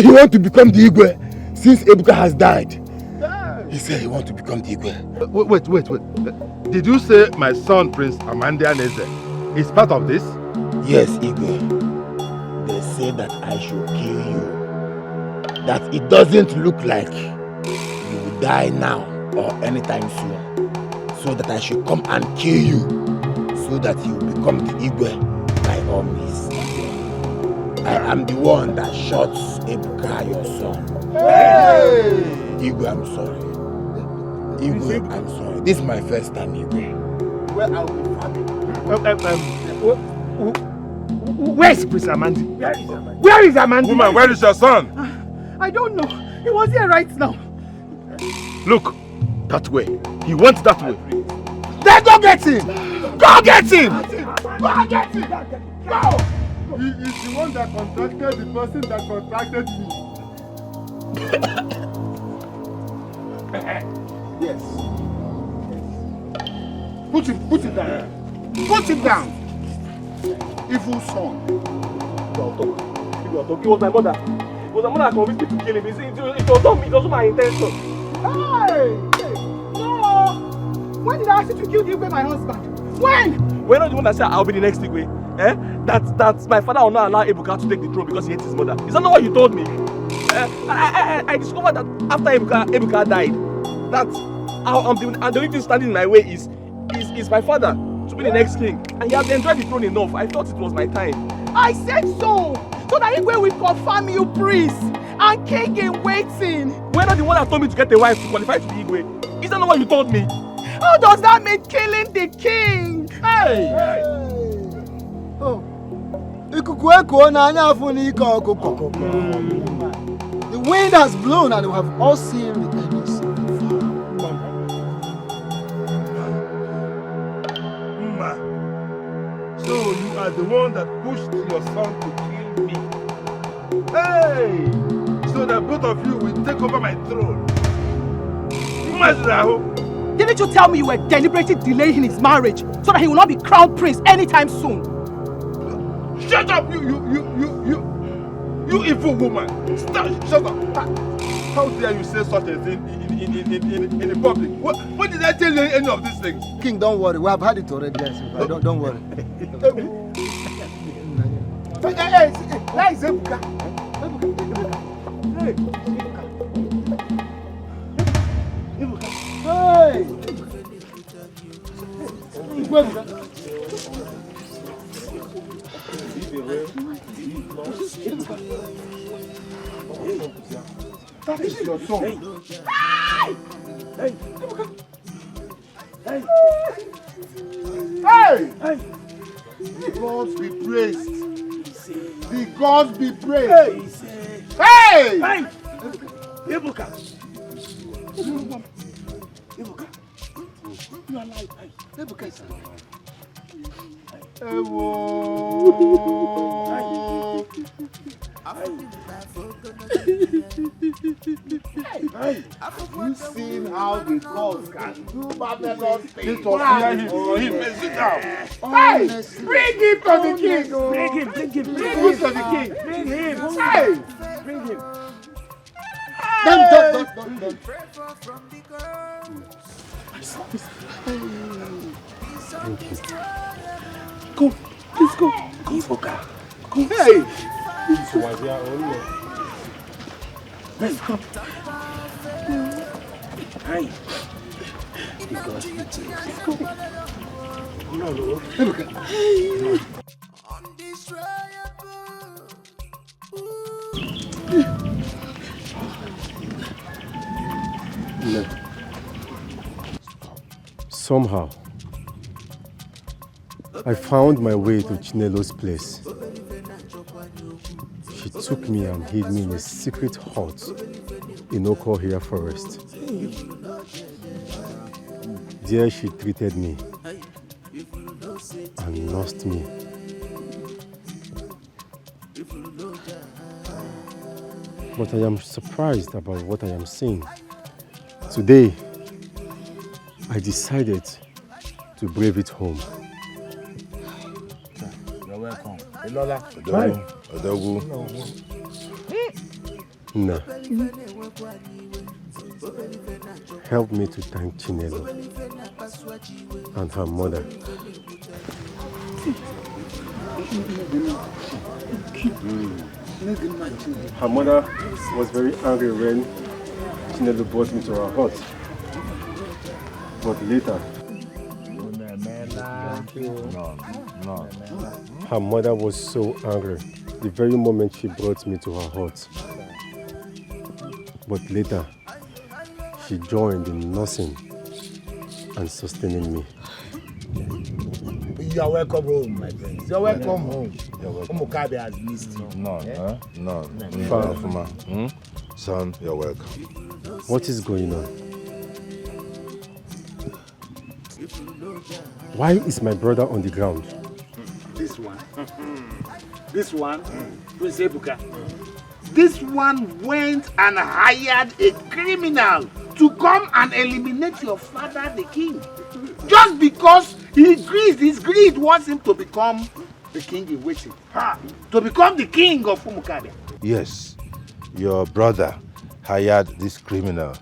he wants to become the Igwe since Ebuka has died. He said he wants to become the Igwe. Wait. Did you say my son Prince Amandi Aneze is part of this? Yes, Igwe. They say that I should kill you. That it doesn't look like you will die now or anytime soon. So that I should come and kill you. So that you will become the Igwe by all means. I am the one that shot Ebuka, your son. Hey! Igwe, I'm sorry. Igwe, I'm sorry. This is my first time, Igwe. Where are we from? Where is Prince Amandi? Where is Amandi? Woman, where is your son? I don't know. He was here right now. Look, that way. He went that way. Then go get him! Go get him! Go get him! Go! He is the one that contacted the person that contacted me. Yes. Put it down. Put it down. Evil son. It was my mother. It was my mother that convinced me to kill him. It was not me. It wasn't my intention. Hey! No! When did I ask you to kill Igwe, my husband? When? We're not the one that said I'll be the next Igwe. That my father will not allow Ebuka to take the throne because he hates his mother. Is that not what you told me? I discovered that after Ebuka died, that the only thing standing in my way is my father to be the next king. And he has enjoyed the throne enough. I thought it was my time. I said so! So that Igwe will confirm you priest and king in waiting. We're not the one that told me to get a wife to qualify to be Igwe. Is that not what you told me? How does that mean killing the king? Hey! Oh. The wind has blown and we have all seen the endless. So you are the one that pushed your son to kill me. Hey! So that both of you will take over my throne. Didn't you tell me you were deliberately delaying his marriage so that he will not be crowned prince anytime soon? Shut up, you evil woman! Shut up! How dare you say such a thing in the public? What did I tell you any of these things? King, don't worry. We have had it already. Yes, don't worry. Hey, where is Ebuka? Hey. Hey. That is your son. Hey! Hey! Hey! Hey! The gods be praised. The gods be praised. Hey! Hey! Ebuka! Ebuka! You are alive. Ebuka is alive. Hey, have you seen how the gods can do marvelous things? Sit down. Hey, bring him to the king. Bring him to the king. Bring him. Hey, bring him. Don't. Thank you. Go, please go. Go, Foka. Go. Hey. Let's go. Hey. Let's go. No. No. Somehow, I found my way to Chinello's place. She took me and hid me in a secret hut in Okohia forest. There she treated me and nursed me. But I am surprised about what I am seeing. Today, I decided to brave it home. You're welcome. Elola. Odogu. Nah. Help me to thank Chinello and her mother. Her mother was very angry when Chinello brought me to her hut. But later, her mother was so angry the very moment she brought me to her hut. But later, she joined in nursing and sustaining me. You are welcome home, my friends. You are welcome home. Umukabe has missed you. No. Son, you're welcome. What is going on? Why is my brother on the ground? This one, Prince Ebuka. This one went and hired a criminal to come and eliminate your father, the king. Just because his greed wants him to become the king in waiting. To become the king of Umukabe. Yes, your brother hired this criminal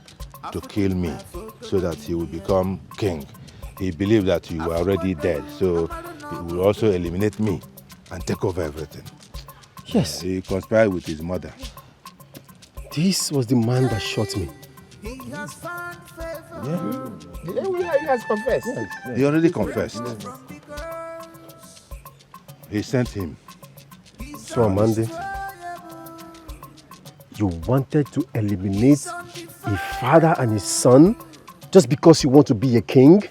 to kill me so that he will become king. He believed that you were already dead, so he will also eliminate me and take over everything. Yes. He conspired with his mother. This was the man that shot me. Yeah. He has confessed. He already confessed. He sent him. So Amande, You wanted to eliminate a father and his son just because you want to be a king?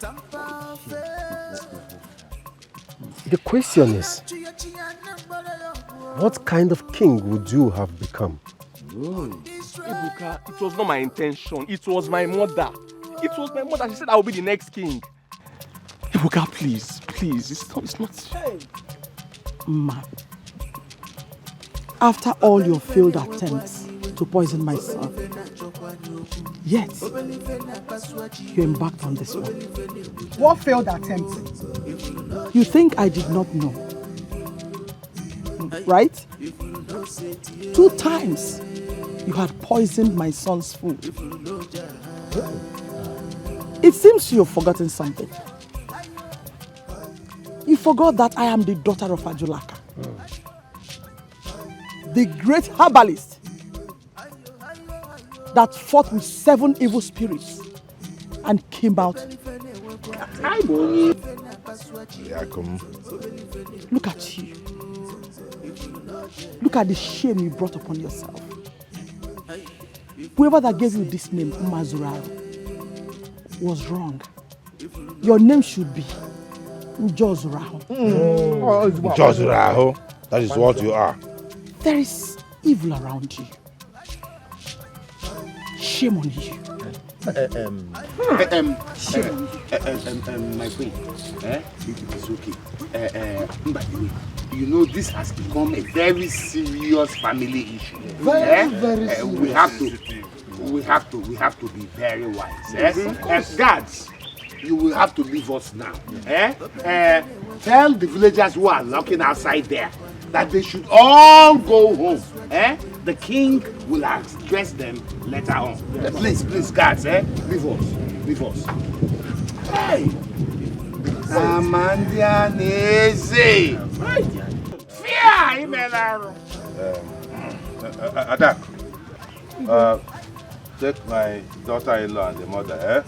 The question is, what kind of king would you have become? Ebuka, it was not my intention. It was my mother. It was my mother. She said I will be the next king. Ebuka, please. It's not. Ma, after all your failed attempts to poison my son, yet you embarked on this one. What failed attempt? You think I did not know, right? 2 times you had poisoned my son's food. It seems you've forgotten something. You forgot that I am the daughter of Ajulaka, the great herbalist that fought with 7 evil spirits and came out. Look at you. Look at the shame you brought upon yourself. Whoever that gave you this name, Mazurao, was wrong. Your name should be Ujozuraho. Ujozuraho? That is what you are. There is evil around you. Shame on you. My queen, it's okay. You know, this has become a very serious family issue. Very serious. We have to be very wise. Guards, you will have to leave us now. Tell the villagers who are lurking outside there that they should all go home. The king will address them later on. Please, guards, leave us. Hey! Amandia Neze! Fear! Adak, take my daughter-in-law and the mother,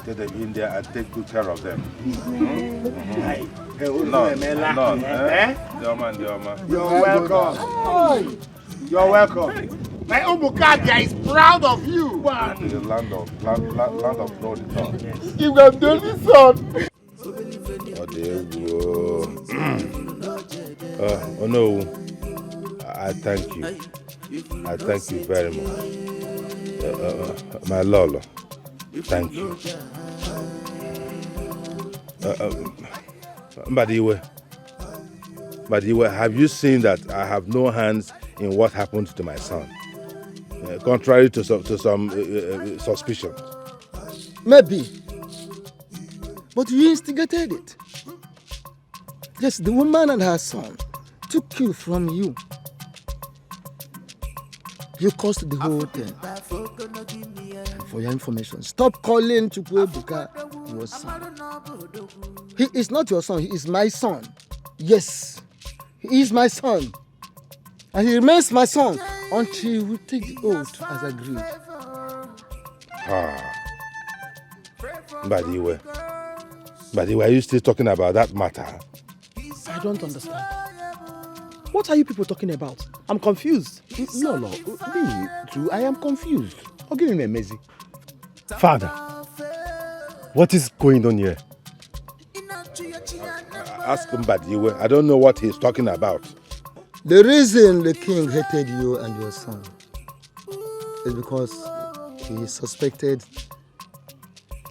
get them in there and take good care of them. You're welcome. My Umukadia is proud of you. The land of no return. You have done this, son. Oh no, I thank you. I thank you very much. My Lolo, thank you. Badiwe, have you seen that I have no hands in what happened to my son? Contrary to some suspicion. Maybe. But you instigated it. Yes, the woman and her son took you from you. You caused the whole thing. And for your information, stop calling Chukwuebuka your son. He is not your son, he is my son. Yes, he is my son. And he remains my son until we take the oath as agreed. Badiwe, are you still talking about that matter? I don't understand. What are you people talking about? I'm confused. No, me too. I am confused. Oh, give me a message. Father, what is going on here? Ask him, Badiwe. I don't know what he's talking about. The reason the king hated you and your son is because he suspected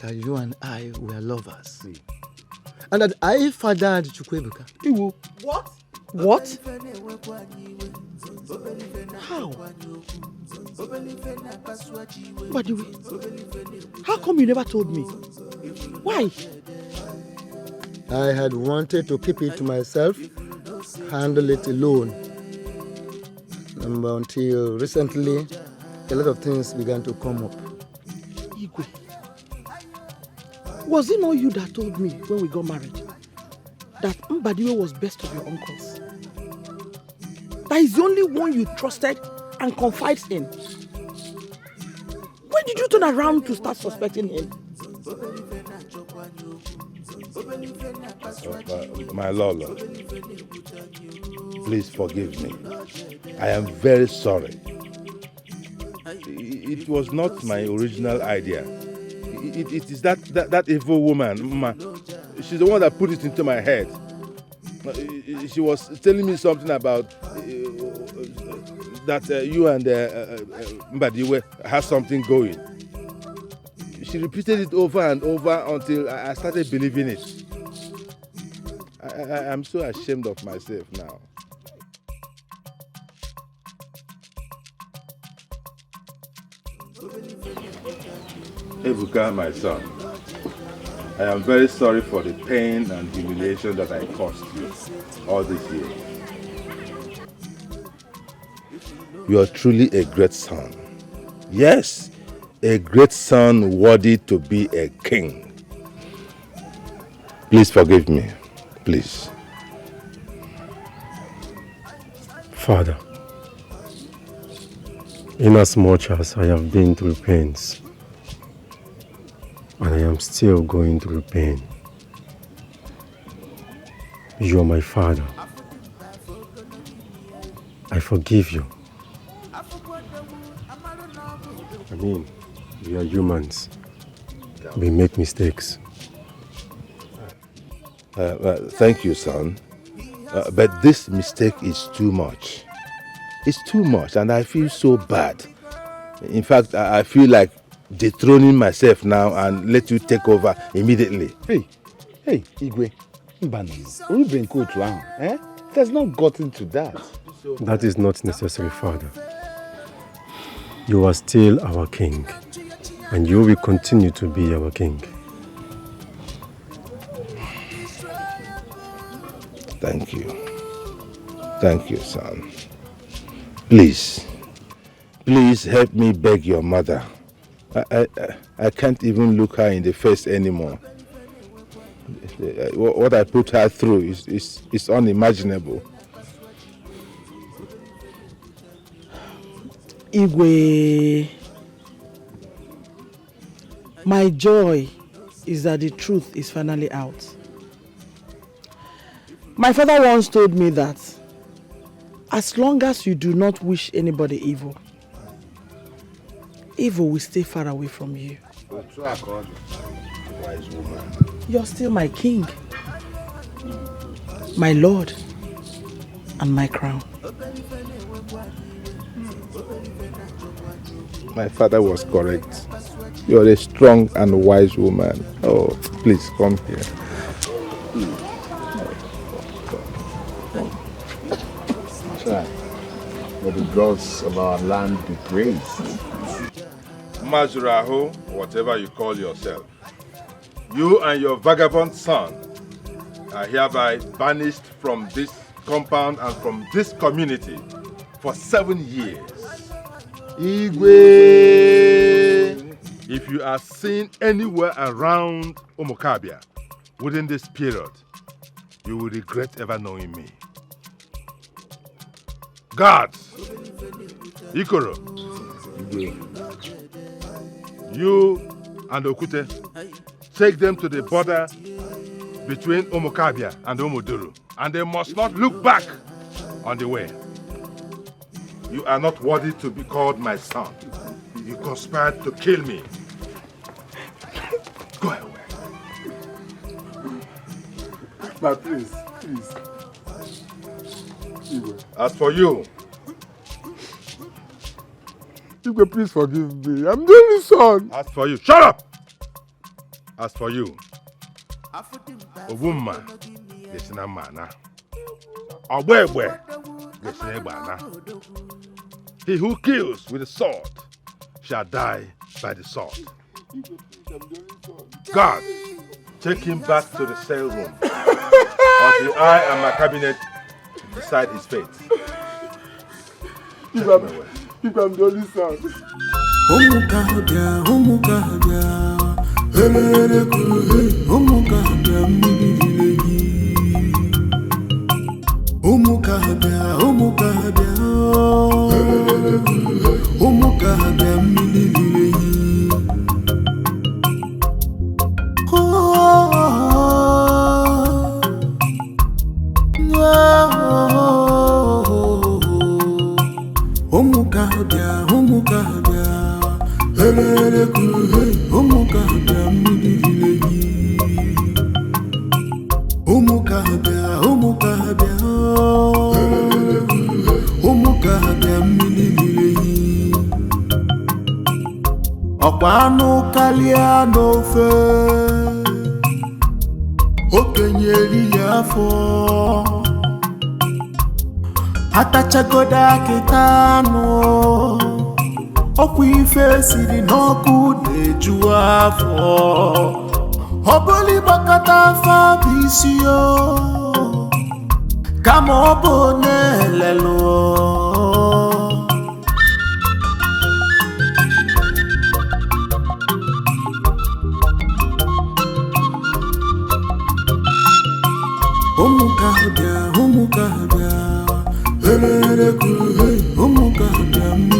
that you and I were lovers. And that I fathered Chukwuebuka. What? What? How? Badiwe, how come you never told me? Why? I had wanted to keep it to myself, handle it alone. Until recently, a lot of things began to come up. Igwe, was it not you that told me when we got married that Mbadiwe was best of your uncles? That is the only one you trusted and confided in. When did you turn around to start suspecting him? My Lolo, please forgive me. I am very sorry. it was not my original idea. It is that evil woman, Ma. She's the one that put it into my head. She was telling me something about that you and Mbadiwe have something going. She repeated it over and over until I started believing it. I'm so ashamed of myself now. Ebuka, my son, I am very sorry for the pain and humiliation that I caused you all this year. You are truly a great son. Yes, a great son worthy to be a king. Please forgive me, please. Father, inasmuch as I have been through pains, and I am still going through pain, you are my father. I forgive you. I mean, we are humans. We make mistakes. Thank you, son. But this mistake is too much. It's too much, and I feel so bad. In fact, I feel like dethroning myself now and let you take over immediately. Hey, Igwe, it has not gotten to that. That is not necessary, Father. You are still our king, and you will continue to be our king. Thank you. Thank you, son. Please help me beg your mother. I can't even look her in the face anymore. What I put her through is unimaginable. Igwe, my joy is that the truth is finally out. My father once told me that as long as you do not wish anybody evil, evil will stay far away from you. Wise woman. You're still my king, my lord, and my crown. My father was correct. You're a strong and wise woman. Oh, please come here. May the gods of our land be praised. Mazuraho, whatever you call yourself, you and your vagabond son are hereby banished from this compound and from this community for 7 years. Igwe! If you are seen anywhere around Omokabia within this period, you will regret ever knowing me. Guards! Ikoro! You and Okute, take them to the border between Omokabia and Omoduru, and they must not look back on the way. You are not worthy to be called my son. You conspired to kill me. Go away. But please. As for you, Igwe, please forgive me. I'm the only son. As for you, shut up! As for you, Obumma, Gesina Mana. Obwebwe, Gesina Bana. He who kills with the sword shall die by the sword. God, take him back to the cell room until I and my cabinet decide his fate. If I'm the only son. Ọkwanu kalia n'ofe okenyeri ya afọ atachagoda kitano ọkwa ife siri n'ọkụ na-eju afọ ọbụli gbakọta afọ bụ isi yo kama ọ bụ na-elelu Umukahabia, umukahabia, hey, umukahabia.